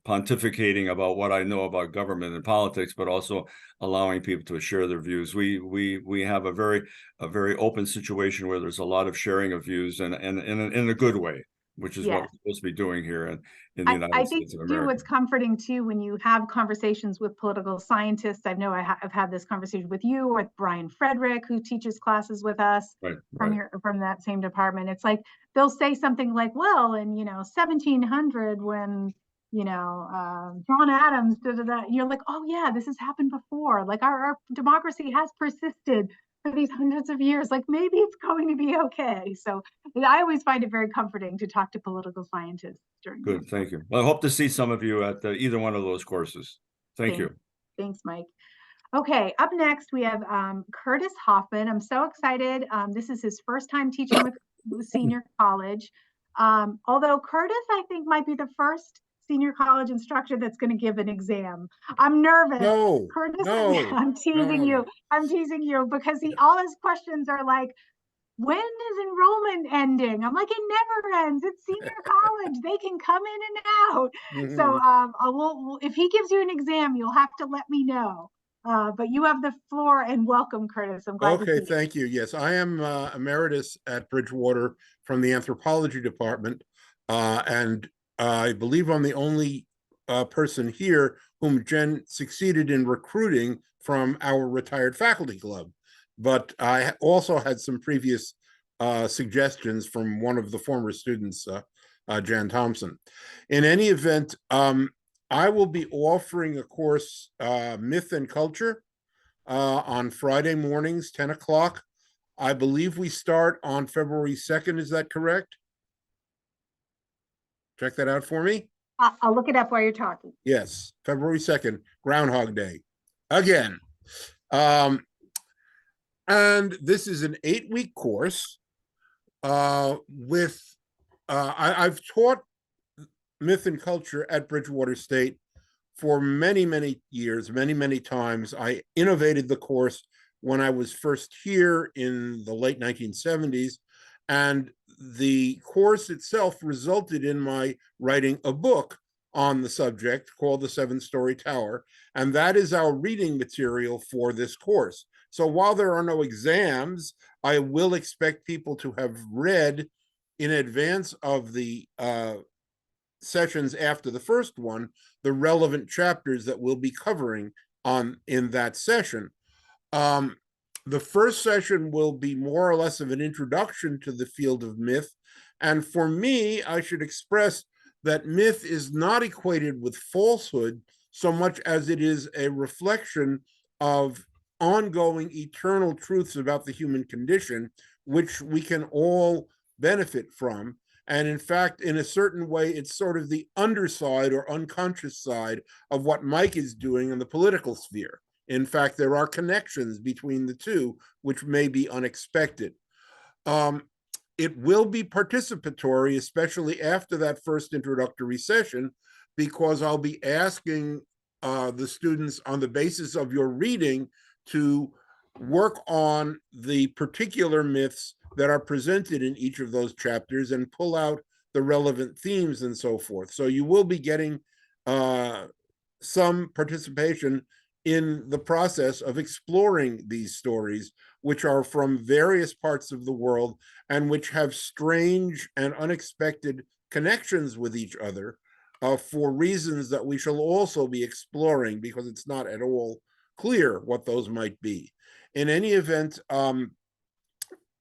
pontificating about what I know about government and politics, but also allowing people to share their views. We have a very open situation where there's a lot of sharing of views, and in a good way, which is what we're supposed to be doing here in the United States of America. I think what's comforting too, when you have conversations with political scientists, I know I've had this conversation with you, with Brian Frederick, who teaches classes with us from that same department. It's like, they'll say something like, well, in 1700, when John Adams, you're like, oh yeah, this has happened before. Like our democracy has persisted for these hundreds of years. Like, maybe it's going to be okay. So I always find it very comforting to talk to political scientists during. Good, thank you. Well, I hope to see some of you at either one of those courses. Thank you. Thanks, Mike. Okay, up next we have Curtis Hoffman. I'm so excited. This is his first time teaching with senior college. Although Curtis, I think, might be the first senior college instructor that's going to give an exam. I'm nervous. No, Curtis, no, I'm teasing you. no. I'm teasing you because all his questions are like, when is enrollment ending? I'm like, it never ends. It's senior college. They can come in and out. So if he gives you an exam, you'll have to let me know. But you have the floor, and welcome, Curtis. I'm glad to see Okay, you. thank you. Yes, I am emeritus at Bridgewater from the anthropology department. And I believe I'm the only person here whom Jen succeeded in recruiting from our retired faculty club. But I also had some previous suggestions from one of the former students, Jan Thompson. In any event, I will be offering a course, Myth and Culture, on Friday mornings, 10 o'clock. I believe we start on February 2nd. Is that correct? Check that out for me. I'll look it up while you're talking. Yes, February 2nd, Groundhog Day. Again. And this is an 8-week course with, I've taught Myth and Culture at Bridgewater State for many, many years, many times. I innovated the course when I was first here in the late 1970s. And the course itself resulted in my writing a book on the subject called The 7-Story Tower. And that is our reading material for this course. So while there are no exams, I will expect people to have read in advance of the sessions after the first one, the relevant chapters that we'll be covering in that session. The first session will be more or less of an introduction to the field of myth. And for me, I should express that myth is not equated with falsehood so much as it is a reflection of ongoing eternal truths about the human condition, which we can all benefit from. And in fact, in a certain way, it's sort of the underside or unconscious side of what Mike is doing in the political sphere. In fact, there are connections between the two, which may be unexpected. It will be participatory, especially after that first introductory session, because I'll be asking the students on the basis of your reading to work on the particular myths that are presented in each of those chapters and pull out the relevant themes and so forth. So you will be getting some participation in the process of exploring these stories, which are from various parts of the world and which have strange and unexpected connections with each other for reasons that we shall also be exploring, because it's not at all clear what those might be. In any event,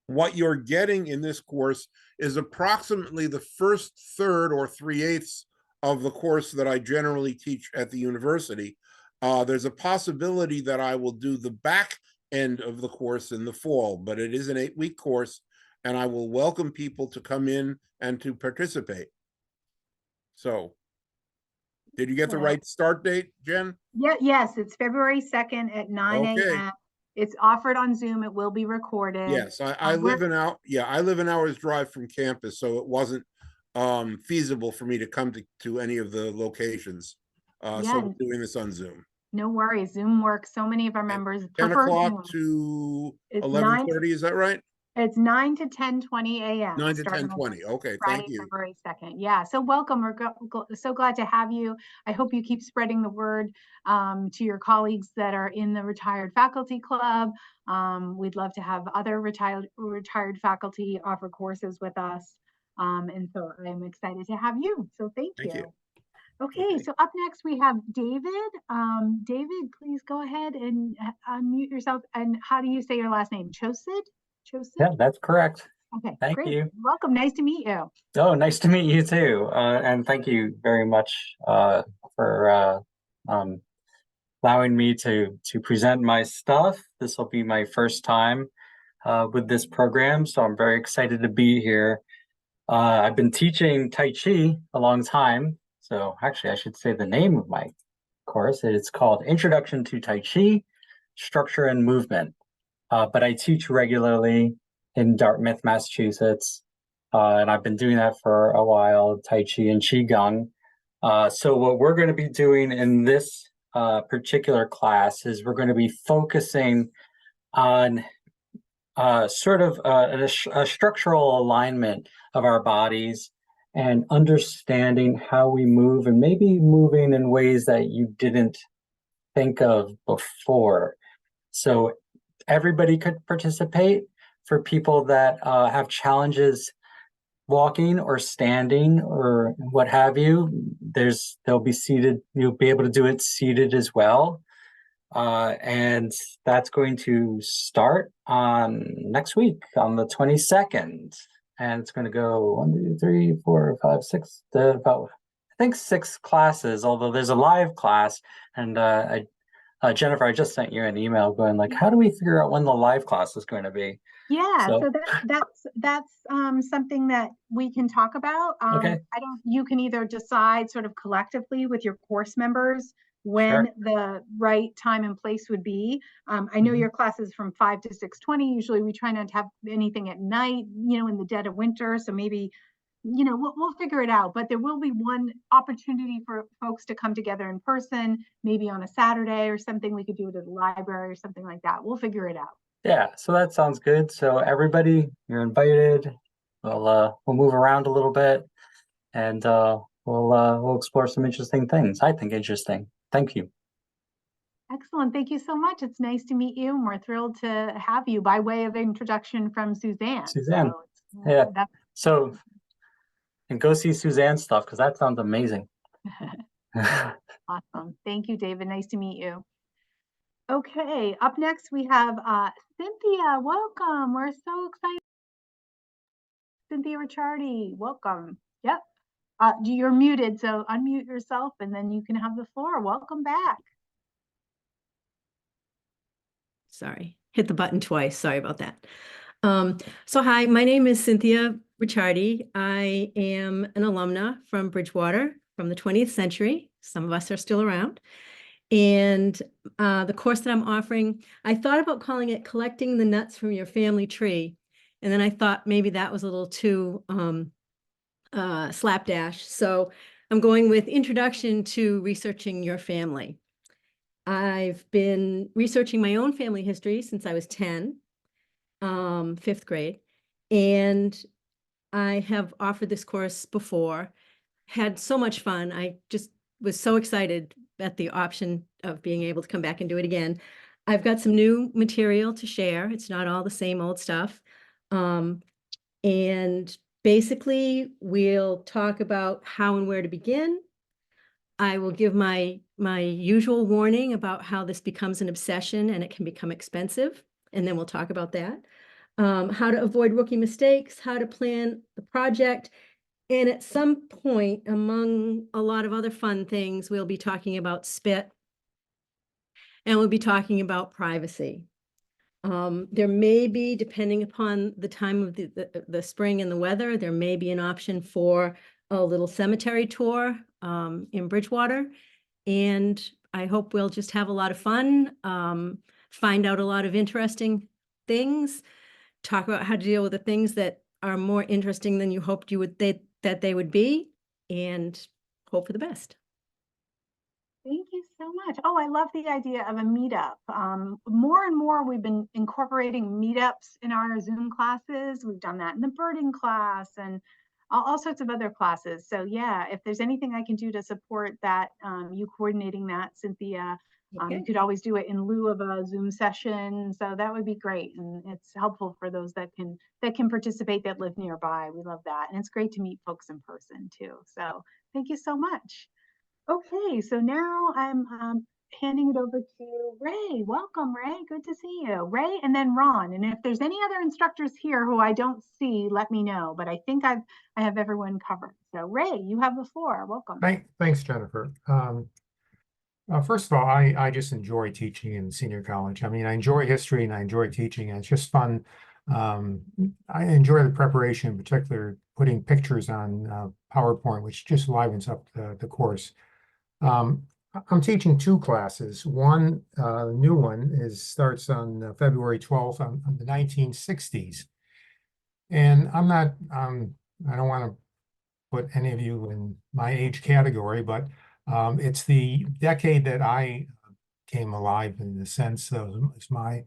what you're getting in this course is approximately the first third or 3/8 of the course that I generally teach at the university. There's a possibility that I will do the back end of the course in the fall, but it is an 8-week course, and I will welcome people to come in and to participate. So, did you get the right start date, Jen? Yes, it's February 2nd at 9 a.m. It's offered on Zoom. It will be recorded. Yes, I live an hour's drive from campus, so it wasn't feasible for me to come to any of the locations. So we're doing this on Zoom. No worries. Zoom works. So many of our members 10 prefer o'clock Zoom. to 11:30, is that right? It's 9 to 10:20 a.m. 9 to 10:20. Okay, Friday, thank you. February 2nd. Yeah, so welcome. We're so glad to have you. I hope you keep spreading the word to your colleagues that are in the Retired Faculty Club. We'd love to have other retired faculty offer courses with us. And so I'm excited to have you. So thank you. Okay, so up next we have David. David, please go ahead and unmute yourself. And how do you say your last name? Chosid? Yeah, that's correct. Okay, thank great. you. Welcome. Nice to meet you. Oh, nice to meet you too. And thank you very much for allowing me to present my stuff. This will be my first time with this program, so I'm very excited to be here. I've been teaching Tai Chi a long time. So actually, I should say the name of my course. It's called Introduction to Tai Chi, Structure and Movement. But I teach regularly in Dartmouth, Massachusetts. and I've been doing that for a while, Tai Chi and Qigong. So what we're going to be doing in this particular class is we're going to be focusing on sort of a structural alignment of our bodies and understanding how we move, and maybe moving in ways that you didn't think of before. So everybody could participate. For people that have challenges walking or standing or what have you, they'll be seated. You'll be able to do it seated as well. And that's going to start on next week on the 22nd. And it's going to go 1, 2, 3, 4, 5, 6, about, I think 6 classes, although there's a live class. And Jennifer, I just sent you an email going like, how do we figure out when the live class is going to be? Yeah, So- so that's something that we can talk about. Okay. You can either decide sort of collectively with your course members when Sure. the right time and place would be. I know Mhm. your class is from 5 to 6:20. Usually we try not to have anything at night, in the dead of winter. So maybe, we'll figure it out, but there will be one opportunity for folks to come together in person, maybe on a Saturday or something. We could do it at the library or something like that. We'll figure it out. Yeah, so that sounds good. So everybody, you're invited. We'll move around a little bit, and we'll explore some interesting things. I think interesting. Thank you. Excellent. Thank you so much. It's nice to meet you, and we're thrilled to have you by way of introduction from Suzanne. Suzanne. So, Yeah. that's So, and go see Suzanne's stuff because that sounds amazing. awesome. Thank you, David. Nice to meet you. Okay, up next we have Cynthia. Welcome. We're so excited. Cynthia Ricciardi, welcome. Yep. You're muted, so unmute yourself and then you can have the floor. Welcome back. Sorry, hit the button twice. Sorry about that. So hi, my name is Cynthia Ricciardi. I am an alumna from Bridgewater from the 20th century. Some of us are still around. And the course that I'm offering, I thought about calling it Collecting the Nuts from Your Family Tree. And then I thought maybe that was a little too slapdash. So I'm going with Introduction to Researching Your Family. I've been researching my own family history since I was 10, 5th grade. And I have offered this course before, had so much fun. I just was so excited at the option of being able to come back and do it again. I've got some new material to share. It's not all the same old stuff. And basically we'll talk about how and where to begin. I will give my usual warning about how this becomes an obsession and it can become expensive. And then we'll talk about that. How to avoid rookie mistakes, how to plan the project. And at some point, among a lot of other fun things, we'll be talking about spit and we'll be talking about privacy. There may be, depending upon the time of the spring and the weather, there may be an option for a little cemetery tour in Bridgewater. And I hope we'll just have a lot of fun, find out a lot of interesting things, talk about how to deal with the things that are more interesting than you hoped that they would be, and hope for the best. Thank you so much. Oh, I love the idea of a meetup. More and more we've been incorporating meetups in our Zoom classes. We've done that in the birding class and all sorts of other classes. So yeah, if there's anything I can do to support that, you coordinating that, Cynthia, you could always do it in lieu of a Zoom session. So that would be great. And it's helpful for those that can participate that live nearby. We love that. And it's great to meet folks in person too. So thank you so much. Okay, so now I'm handing it over to Ray. Welcome, Ray. Good to see you. Ray and then Ron. And if there's any other instructors here who I don't see, let me know. But I think I have everyone covered. So Ray, you have the floor. Welcome. Thanks, Jennifer. First of all, I just enjoy teaching in senior college. I mean, I enjoy history and I enjoy teaching, and it's just fun. I enjoy the preparation, in particular, putting pictures on PowerPoint, which just livens up the course. I'm teaching 2 classes. One new one starts on February 12th on the 1960s. And I'm not, I don't want to put any of you in my age category, but it's the decade that I came alive in the sense of it's my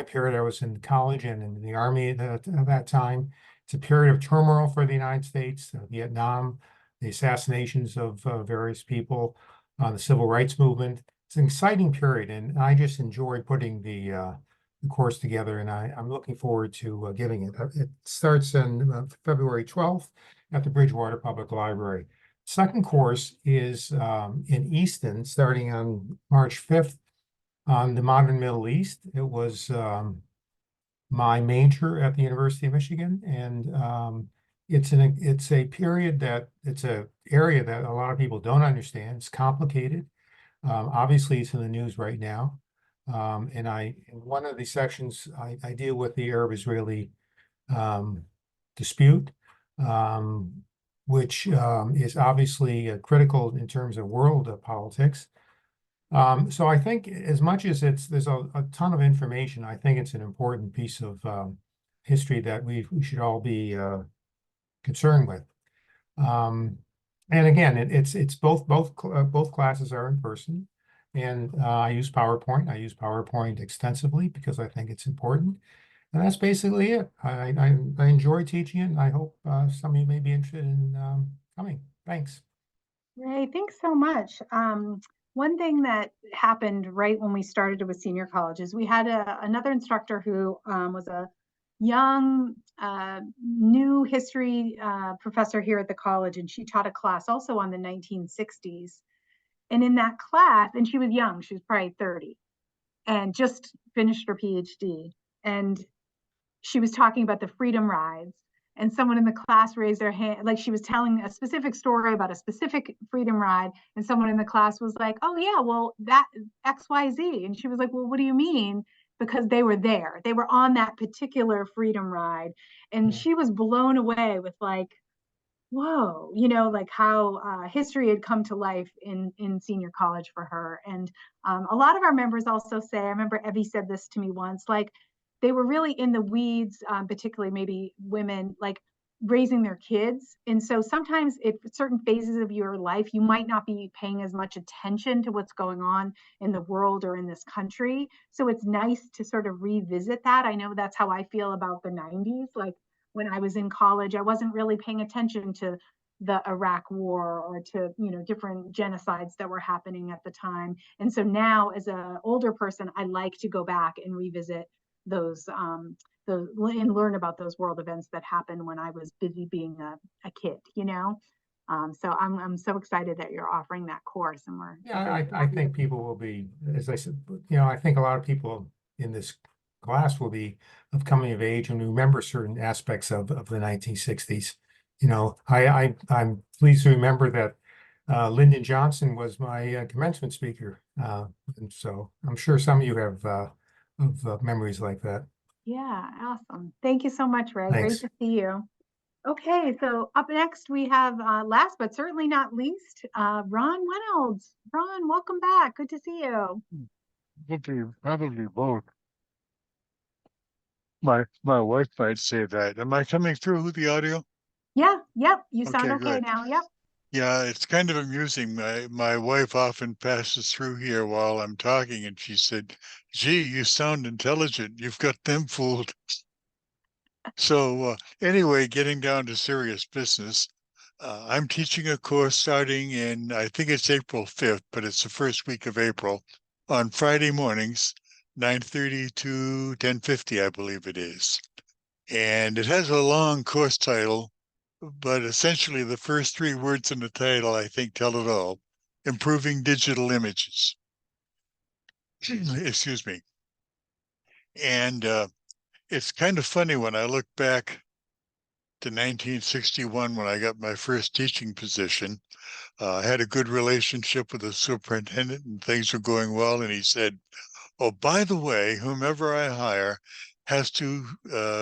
period. I was in college and in the army at that time. It's a period of turmoil for the United States, Vietnam, the assassinations of various people, the civil rights movement. It's an exciting period, and I just enjoy putting the course together, and I'm looking forward to giving it. It starts on February 12th at the Bridgewater Public Library. Second course is in Easton, starting on March 5th on the modern Middle East. It was my major at the University of Michigan, and it's a period that it's a area that a lot of people don't understand. It's complicated. Obviously, it's in the news right now. And in one of the sections, I deal with the Arab-Israeli dispute, which is obviously critical in terms of world politics. So I think as much as there's a ton of information, I think it's an important piece of history that we should all be concerned with. And again, it's both classes are in person, and I use PowerPoint. I use PowerPoint extensively because I think it's important. And that's basically it. I enjoy teaching it, and I hope some of you may be interested in coming. Thanks. Ray, thanks so much. One thing that happened right when we started with senior colleges, we had another instructor who was a young, new history professor here at the college, and she taught a class also on the 1960s. And in that class, and she was young, she was probably 30, and just finished her PhD. And she was talking about the Freedom Rides, and someone in the class raised their hand, like she was telling a specific story about a specific Freedom Ride, and someone in the class was like, oh yeah, well, that XYZ. And she was like, well, what do you mean? Because they were there. They were on that particular Freedom Ride. And she was blown away with like, whoa, like how history had come to life in senior college for her. And a lot of our members also say, I remember Evie said this to me once, like they were really in the weeds, particularly maybe women, like raising their kids. And so sometimes at certain phases of your life, you might not be paying as much attention to what's going on in the world or in this country. So it's nice to sort of revisit that. I know that's how I feel about the 90s. Like when I was in college, I wasn't really paying attention to the Iraq war or to different genocides that were happening at the time. And so now as an older person, I like to go back and revisit those and learn about those world events that happened when I was busy being a kid, so I'm so excited that you're offering that course, and I think people will be, as I said, I think a lot of people in this class will be of coming of age and remember certain aspects of the 1960s. I'm pleased to remember that Lyndon Johnson was my commencement speaker, and so I'm sure some of you have of memories like that. Yeah, awesome. Thank you so much, Ray. Thanks. Great to see you. Okay, so up next we have last but certainly not least, Ron Reynolds. Ron, welcome back. Good to see you. Probably both. My wife might say that. Am I coming through with the audio? Yeah, yep. You sound Okay, okay good. now. Yep. Yeah, it's kind of amusing. My wife often passes through here while I'm talking, and she said, "Gee, you sound intelligent. You've got them fooled." So anyway, getting down to serious business, I'm teaching a course starting in, I think it's April 5th, but it's the first week of April, on Friday mornings, 9:30 to 10:50, I believe it is. And it has a long course title, but essentially the first 3 words in the title, I think, tell it all. Improving digital images. Excuse me. And it's kind of funny when I look back to 1961 when I got my first teaching position. I had a good relationship with the superintendent and things were going well. And he said, oh, by the way, whomever I hire has to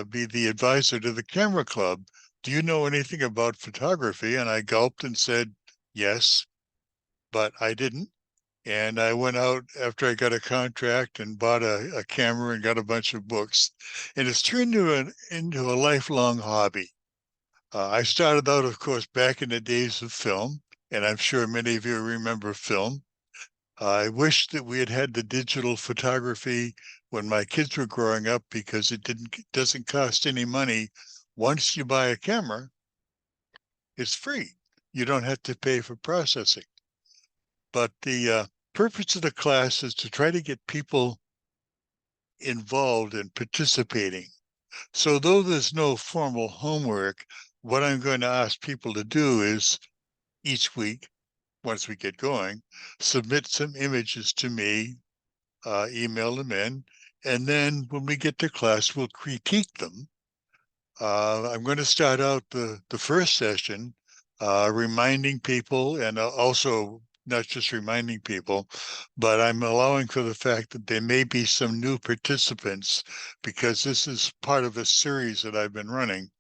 be the advisor to the camera club. Do you know anything about photography? And I gulped and said, yes, but I didn't. And I went out after I got a contract and bought a camera and got a bunch of books. And it's turned into a lifelong hobby. I started out, of course, back in the days of film, and I'm sure many of you remember film. I wish that we had had the digital photography when my kids were growing up, because it doesn't cost any money. Once you buy a camera, it's free. You don't have to pay for processing. But the purpose of the class is to try to get people involved and participating. So though there's no formal homework, what I'm going to ask people to do is each week, once we get going, submit some images to me, email them in, and then when we get to class, we'll critique them. I'm going to start out the first session reminding people, and also not just reminding people, but I'm allowing for the fact that there may be some new participants, because this is part of a series that I've been running.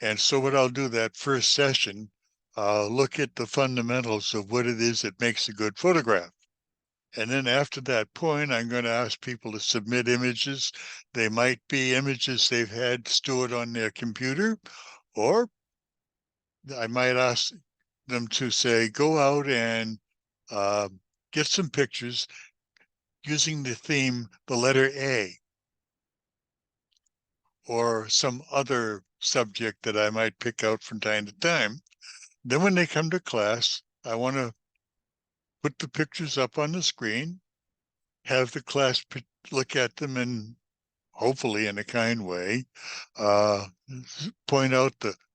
And so what I'll do that first session, look at the fundamentals of what it is that makes a good photograph. And then after that point, I'm going to ask people to submit images. They might be images they've had stored on their computer, or I might ask them to say, go out and get some pictures using the theme, the letter A, or some other subject that I might pick out from time to time. Then when they come to class, I want to put the pictures up on the screen, have the class look at them and hopefully in a kind way, point out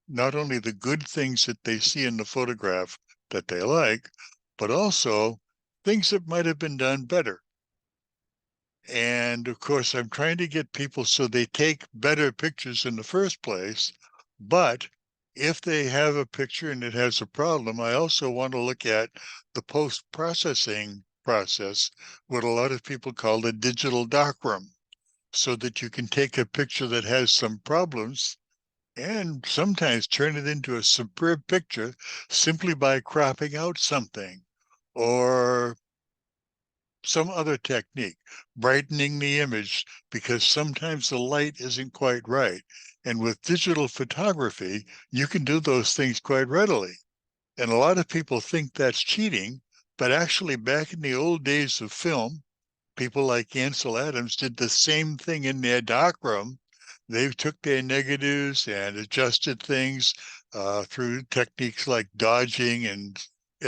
not only the good things that they see in the photograph that they like, but also things that might have been done better. And of course, I'm trying to get people so they take better pictures in the first place. But if they have a picture and it has a problem, I also want to look at the post-processing process, what a lot of people call the digital darkroom, so that you can take a picture that has some problems and sometimes turn it into a superb picture simply by cropping out something or some other technique, brightening the image, because sometimes the light isn't quite right. And with digital photography, you can do those things quite readily. And a lot of people think that's cheating, but actually back in the old days of film, people like Ansel Adams did the same thing in their darkroom. They took their negatives and adjusted things through techniques like dodging and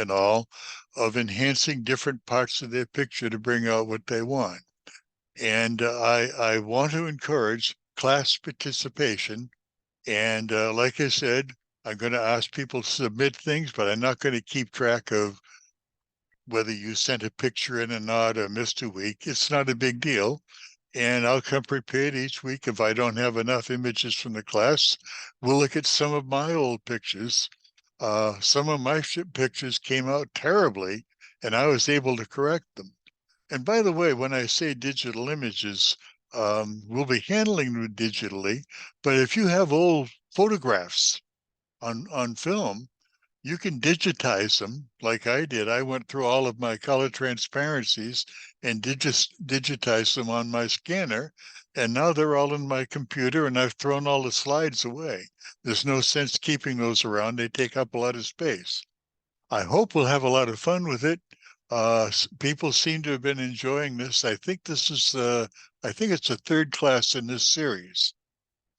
all, of enhancing different parts of their picture to bring out what they want. And I want to encourage class participation. And like I said, I'm going to ask people to submit things, but I'm not going to keep track of whether you sent a picture in or not or missed a week. It's not a big deal. And I'll come prepared each week. If I don't have enough images from the class, we'll look at some of my old pictures. Some of my pictures came out terribly, and I was able to correct them. And by the way, when I say digital images, we'll be handling them digitally. But if you have old photographs on film, you can digitize them like I did. I went through all of my color transparencies and digitized them on my scanner. And now they're all in my computer, and I've thrown all the slides away. There's no sense keeping those around. They take up a lot of space. I hope we'll have a lot of fun with it. People seem to have been enjoying this. I think it's the third class in this series.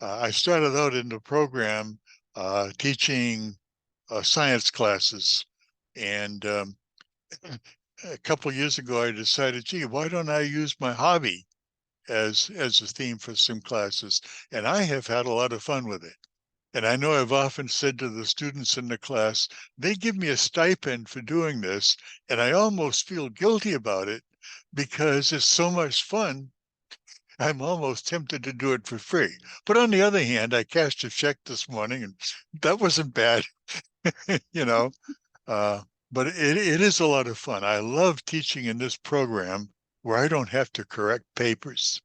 I started out in the program teaching science classes. And a couple of years ago, I decided, gee, why don't I use my hobby as a theme for some classes? And I have had a lot of fun with it. And I know I've often said to the students in the class, they give me a stipend for doing this, and I almost feel guilty about it because it's so much fun. I'm almost tempted to do it for free. But on the other hand, I cashed a check this morning, and that wasn't bad. you know, but it is a lot of fun. I love teaching in this program where I don't have to correct papers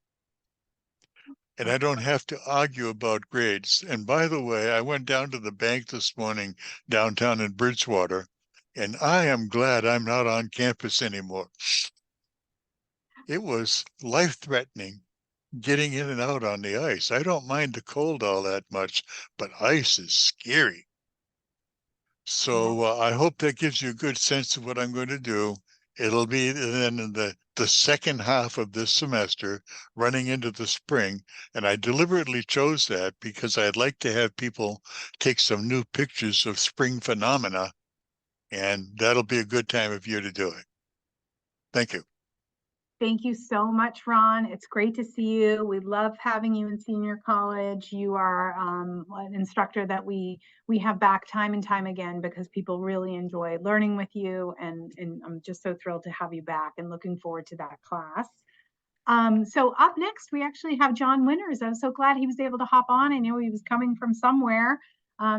and I don't have to argue about grades. And by the way, I went down to the bank this morning downtown in Bridgewater, And I am glad I'm not on campus anymore. It was life-threatening getting in and out on the ice. I don't mind the cold all that much, but ice is scary. So I hope that gives you a good sense of what I'm going to do. It'll be then in the second half of this semester, running into the spring. And I deliberately chose that because I'd like to have people take some new pictures of spring phenomena. And that'll be a good time of year to do it. Thank you. Thank you so much, Ron. It's great to see you. We love having you in senior college. You are an instructor that we have back time and time again because people really enjoy learning with you. And I'm just so thrilled to have you back and looking forward to that class. So up next, we actually have John Winters. I'm so glad he was able to hop on. I knew he was coming from somewhere.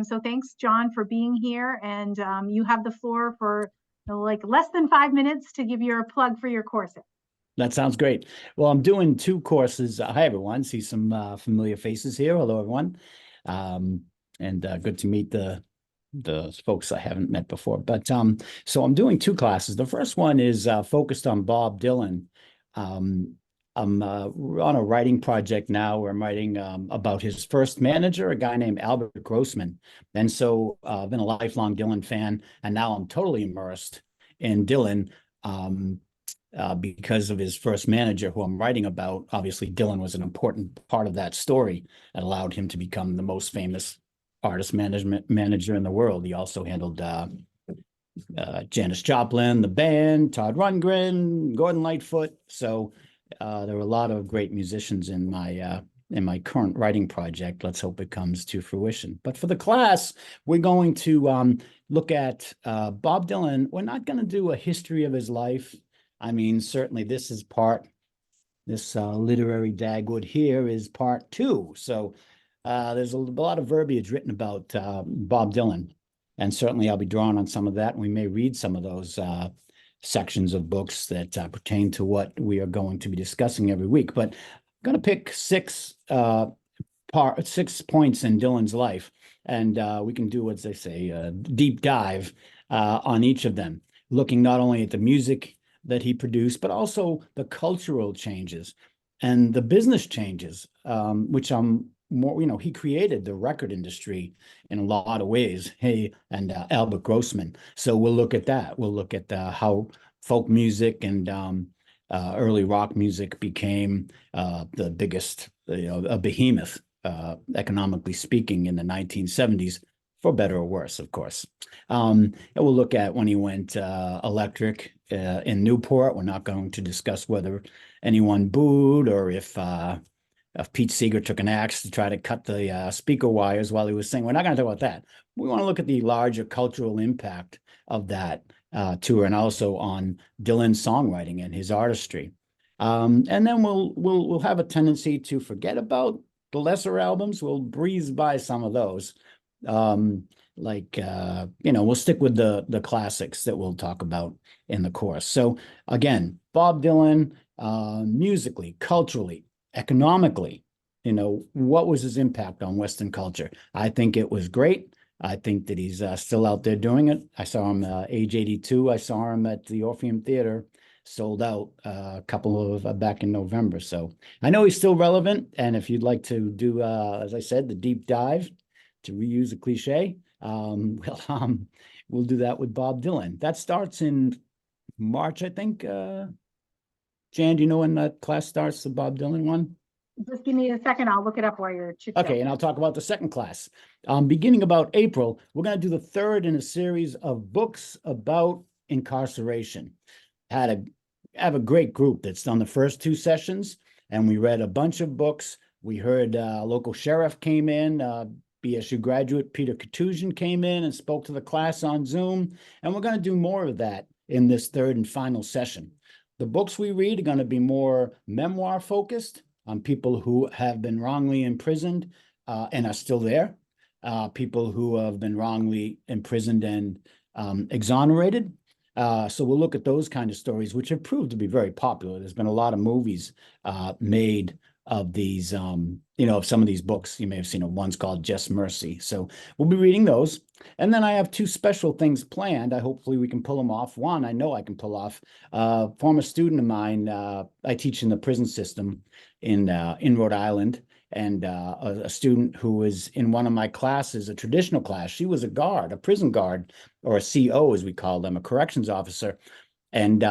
So thanks, John, for being here. And you have the floor for like less than 5 minutes to give your plug for your courses. That sounds great. Well, I'm doing 2 courses. Hi, everyone. See some familiar faces here. Hello, everyone. And good to meet the folks I haven't met before. But so I'm doing 2 classes. The first one is focused on Bob Dylan. I'm on a writing project now where I'm writing about his first manager, a guy named Albert Grossman. And so I've been a lifelong Dylan fan, and now I'm totally immersed in Dylan. Because of his first manager, who I'm writing about. Obviously, Dylan was an important part of that story that allowed him to become the most famous artist manager in the world. He also handled Janis Joplin, the band, Todd Rundgren, Gordon Lightfoot. So there were a lot of great musicians in my current writing project. Let's hope it comes to fruition. But for the class, we're going to look at Bob Dylan. We're not going to do a history of his life. I mean, certainly this literary Dagwood here is part 2. So there's a lot of verbiage written about Bob Dylan. And certainly I'll be drawing on some of that. And we may read some of those sections of books that pertain to what we are going to be discussing every week. But I'm going to pick 6 points in Dylan's life. And we can do, as they say, a deep dive on each of them, looking not only at the music that he produced, but also the cultural changes and the business changes, which I'm more, he created the record industry in a lot of ways, and Albert Grossman. So we'll look at that. We'll look at how folk music and early rock music became the biggest, a behemoth, economically speaking, in the 1970s. For better or worse, of course. And we'll look at when he went electric in Newport. We're not going to discuss whether anyone booed or if Pete Seeger took an axe to try to cut the speaker wires while he was singing. We're not going to talk about that. We want to look at the larger cultural impact of that tour, and also on Dylan's songwriting and his artistry. And then we'll have a tendency to forget about the lesser albums. We'll breeze by some of those. We'll stick with the classics that we'll talk about in the course. So again, Bob Dylan, musically, culturally, economically, what was his impact on Western culture? I think it was great. I think that he's still out there doing it. I saw him age 82. I saw him at the Orpheum Theater, sold out a couple of back in November. So I know he's still relevant. And if you'd like to do, as I said, the deep dive, to reuse a cliche, we'll do that with Bob Dylan. That starts in March, I think. Jan, do you know when that class starts, the Bob Dylan one? Just give me a second. I'll look it up while you're chit-chatting. Okay, and I'll talk about the second class. Beginning about April, we're going to do the third in a series of books about incarceration. I have a great group that's done the first 2 sessions, and we read a bunch of books. We heard local sheriff came in, BSU graduate Peter Katusian came in and spoke to the class on Zoom, and we're going to do more of that in this third and final session. The books we read are going to be more memoir focused on people who have been wrongly imprisoned and are still there, people who have been wrongly imprisoned and exonerated. So we'll look at those kind of stories, which have proved to be very popular. There's been a lot of movies made of these, of some of these books. You may have seen them. One's called Just Mercy. So we'll be reading those. And then I have two special things planned. Hopefully we can pull them off. One, I know I can pull off. Former student of mine, I teach in the prison system in Rhode Island. And a student who was in one of my classes, a traditional class, she was a guard, a prison guard, or a CO as we call them, a corrections officer. And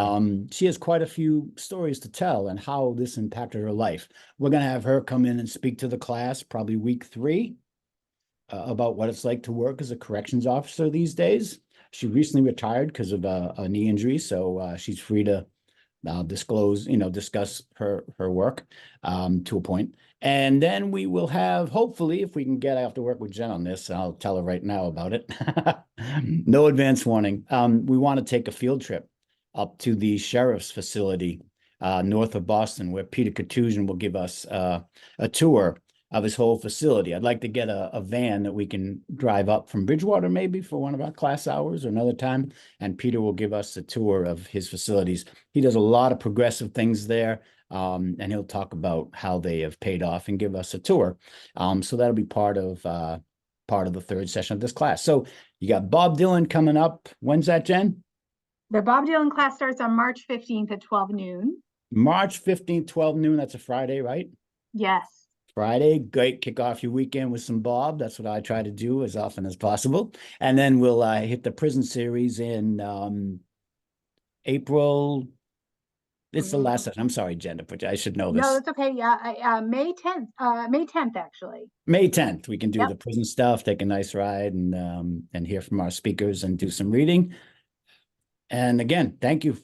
she has quite a few stories to tell and how this impacted her life. We're going to have her come in and speak to the class probably week 3 about what it's like to work as a corrections officer these days. She recently retired because of a knee injury, so she's free to discuss her work to a point. And then we will have, hopefully, if we can get, I have to work with Jen on this, I'll tell her right now about it. No advance warning. We want to take a field trip up to the sheriff's facility north of Boston, where Peter Katusian will give us a tour of his whole facility. I'd like to get a van that we can drive up from Bridgewater maybe for one of our class hours or another time, and Peter will give us a tour of his facilities. He does a lot of progressive things there, and he'll talk about how they have paid off and give us a tour. So that'll be part of the third session of this class. So you got Bob Dylan coming up. When's that, Jen? The Bob Dylan class starts on March 15th at 12 noon. March 15th, 12 noon. That's a Friday, right? Yes. Friday, great. Kick off your weekend with some Bob. That's what I try to do as often as possible. And then we'll hit the prison series in April. It's the last session. I'm sorry, Jennifer. I should know this. No, it's okay. Yeah, May 10th. May 10th, actually. May 10th. We can do Yep. the prison stuff, take a nice ride, and hear from our speakers and do some reading. And again, thank you,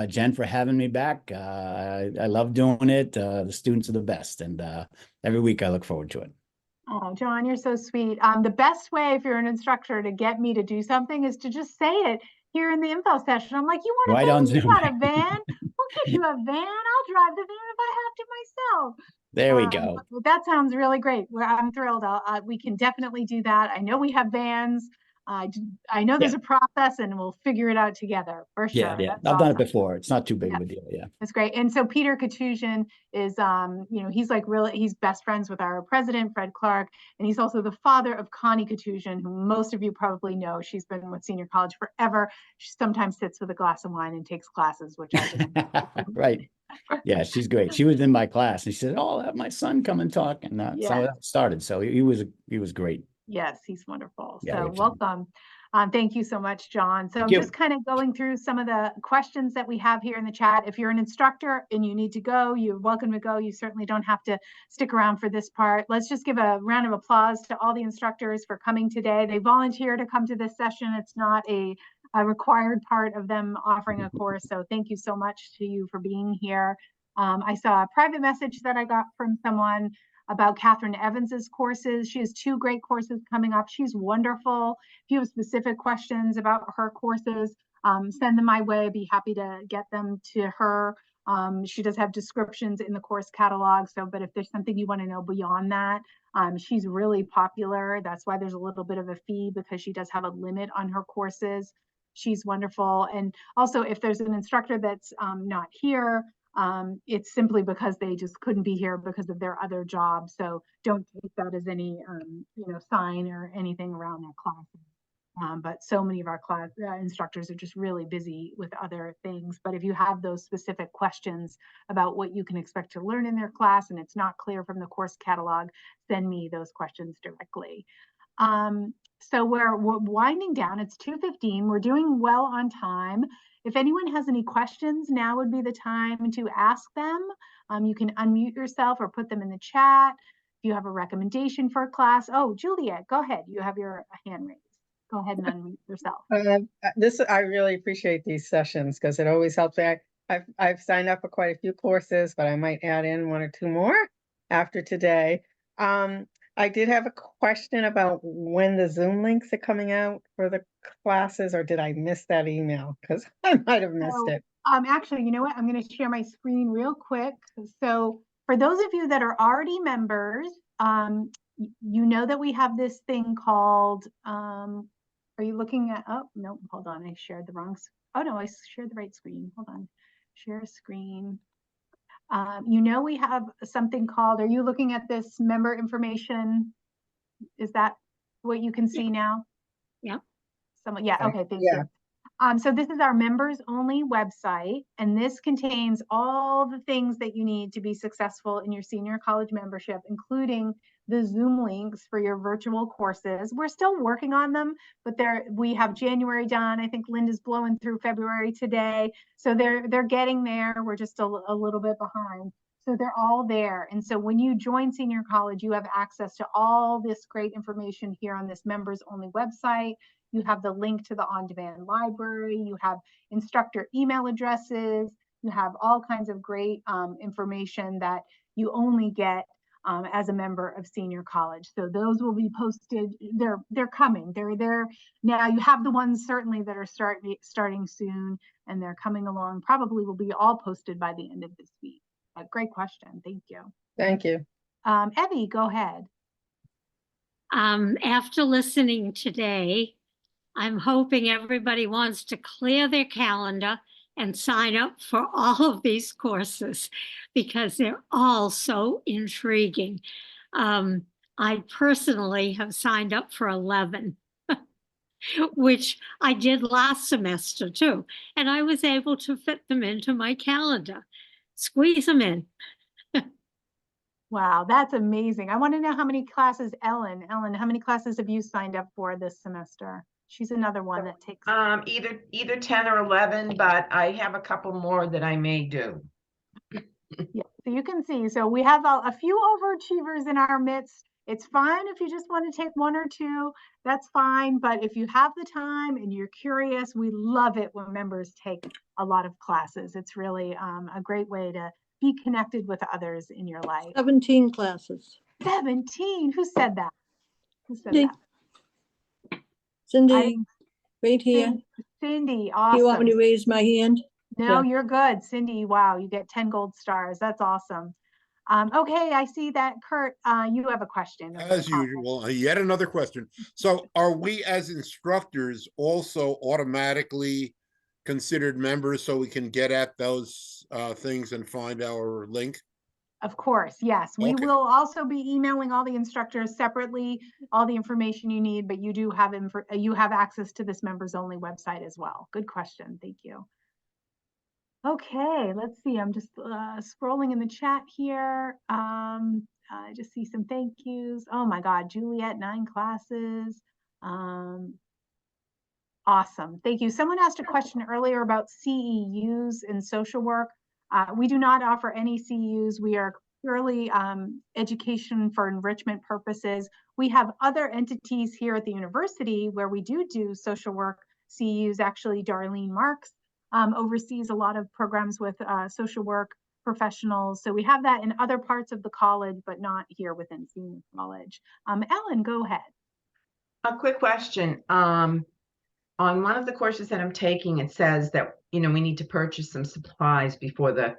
Jen, for having me back. I love doing it. The students are the best, and every week I look forward to it. Oh, John, you're so sweet. The best way, if you're an instructor, to get me to do something is to just say it here in the info session. I'm like, you want a Right van? on You Zoom. got a van? We'll get you a van. I'll drive the van if I have to myself. There we go. That sounds really great. I'm thrilled. We can definitely do that. I know we have vans. I know there's a process, and we'll figure it out together for sure. Yeah. That's I've done it awesome. before. It's not too big of a deal. Yeah. That's great. And so Peter Katusian is, he's like he's best friends with our president, Fred Clark, and he's also the father of Connie Katusian, who most of you probably know. She's been with Senior College forever. She sometimes sits with a glass of wine and takes classes, which I didn't. Right. Yeah, she's great. She was in my class, and she said, "Oh, I'll have my son come and talk," and that's how that started. So he was great. Yes, he's wonderful. Yeah, So good job. welcome. Thank you so much, John. So I'm you. just kind of going through some of the questions that we have here in the chat. If you're an instructor and you need to go, you're welcome to go. You certainly don't have to stick around for this part. Let's just give a round of applause to all the instructors for coming today. They volunteer to come to this session. It's not a required part of them offering a course. So thank you so much to you for being here. I saw a private message that I got from someone about Catherine Evans's courses. She has 2 great courses coming up. She's wonderful. If you have specific questions about her courses, send them my way. I'd be happy to get them to her. She does have descriptions in the course catalog. But if there's something you want to know beyond that, she's really popular. That's why there's a little bit of a fee, because she does have a limit on her courses. She's wonderful. And also, if there's an instructor that's not here, it's simply because they just couldn't be here because of their other job. So don't take that as any, sign or anything around their class. But so many of our class instructors are just really busy with other things. But if you have those specific questions about what you can expect to learn in their class and it's not clear from the course catalog, send me those questions directly. So we're winding down. It's 2:15. We're doing well on time. If anyone has any questions, now would be the time to ask them. You can unmute yourself or put them in the chat. If you have a recommendation for a class. Oh, Juliet, go ahead. You have your hand raised. Go ahead and unmute yourself. I really appreciate these sessions because it always helps. I've signed up for quite a few courses, but I might add in 1 or 2 more after today. I did have a question about when the Zoom links are coming out for the classes, or did I miss that email? Because I might have missed it. Actually, you know what? I'm going to share my screen real quick. So for those of you that are already members, you know that we have this thing called, are you looking at, oh, no, hold on. I shared the wrong, oh no, I shared the right screen. Hold on, share screen. You know, we have something called, are you looking at this member information? Is that what you can see now? Yep. Someone, yeah, okay, thank Yeah. you. So this is our members only website, and this contains all the things that you need to be successful in your senior college membership, including the Zoom links for your virtual courses. We're still working on them, but we have January done. I think Linda's blowing through February today. So they're getting there. We're just a little bit behind. So they're all there. And so when you join senior college, you have access to all this great information here on this members only website. You have the link to the on-demand library. You have instructor email addresses. You have all kinds of great information that you only get as a member of senior college. So those will be posted. They're coming. They're there now. You have the ones certainly that are starting soon, and they're coming along. Probably will be all posted by the end of this week. Great question. Thank you. Thank you. Evie, go ahead. After listening today, I'm hoping everybody wants to clear their calendar and sign up for all of these courses because they're all so intriguing. I personally have signed up for 11, which I did last semester too, and I was able to fit them into my calendar. Squeeze them in. Wow, that's amazing. I want to know how many classes, Ellen, how many classes have you signed up for this semester? She's another one that takes. Either 10 or 11, but I have a couple more that I may do. Yeah, so you can see, so we have a few overachievers in our midst. It's fine if you just want to take one or two, that's fine. But if you have the time and you're curious, we love it when members take a lot of classes. It's really a great way to be connected with others in your life. 17 classes. 17, who said that? Who said Cindy. that? Cindy, right here. Cindy, Do awesome. you want me to raise my hand? No, Yeah. you're good, Cindy. Wow, you get 10 gold stars. That's awesome. Okay, I see that, Kurt, you have a question. As usual, yet another question. So are we as instructors also automatically considered members so we can get at those things and find our link? Of course, yes. We Okay. will also be emailing all the instructors separately, all the information you need, but you do have you have access to this members only website as well. Good question. Thank you. Okay, let's see. I'm just scrolling in the chat here. I just see some thank yous. Oh my God, Juliet, 9 classes. Awesome. Thank you. Someone asked a question earlier about CEUs in social work. We do not offer any CEUs. We are purely education for enrichment purposes. We have other entities here at the university where we do social work CEUs. Actually, Darlene Marks oversees a lot of programs with social work professionals. So we have that in other parts of the college, but not here within senior college. Ellen, go ahead. A quick question. On one of the courses that I'm taking, it says that, we need to purchase some supplies before the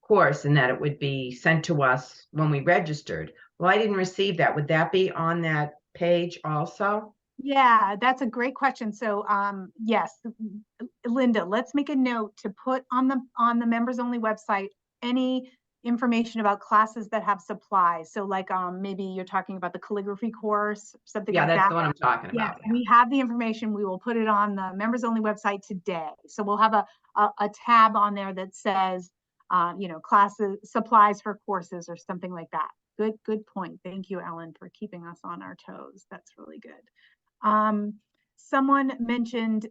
course and that it would be sent to us when we registered. Well, I didn't receive that. Would that be on that page also? Yeah, that's a great question. So yes, Linda, let's make a note to put on the members only website any information about classes that have supplies. So like maybe you're talking about the calligraphy course, something like that. Yeah, that's the one I'm talking Yeah, about. we have the information. We will put it on the members only website today. So we'll have a tab on there that says, classes, supplies for courses or something like that. Good point. Thank you, Ellen, for keeping us on our toes. That's really good. Someone mentioned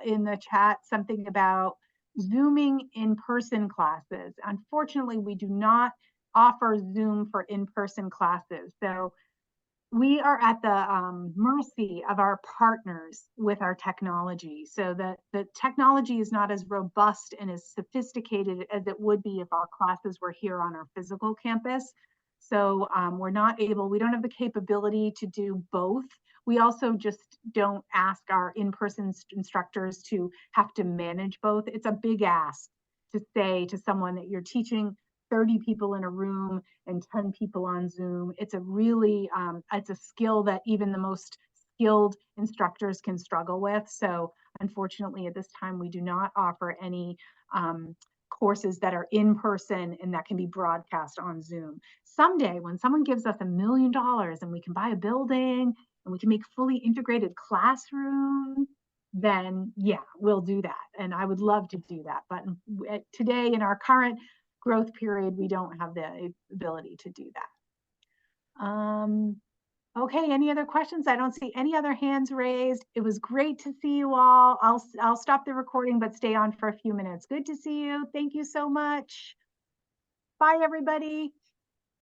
in the chat something about Zooming in-person classes. Unfortunately, we do not offer Zoom for in-person classes. So we are at the mercy of our partners with our technology. So the technology is not as robust and as sophisticated as it would be if our classes were here on our physical campus. So we don't have the capability to do both. We also just don't ask our in-person instructors to have to manage both. It's a big ask to say to someone that you're teaching 30 people in a room and 10 people on Zoom. It's a really, it's a skill that even the most skilled instructors can struggle with. So unfortunately at this time, we do not offer any courses that are in person and that can be broadcast on Zoom. Someday, when someone gives us $1 million and we can buy a building and we can make fully integrated classrooms, then yeah, we'll do that. And I would love to do that. But today, in our current growth period, we don't have the ability to do that. Okay, any other questions? I don't see any other hands raised. It was great to see you all. I'll stop the recording, but stay on for a few minutes. Good to see you. Thank you so much. Bye, everybody.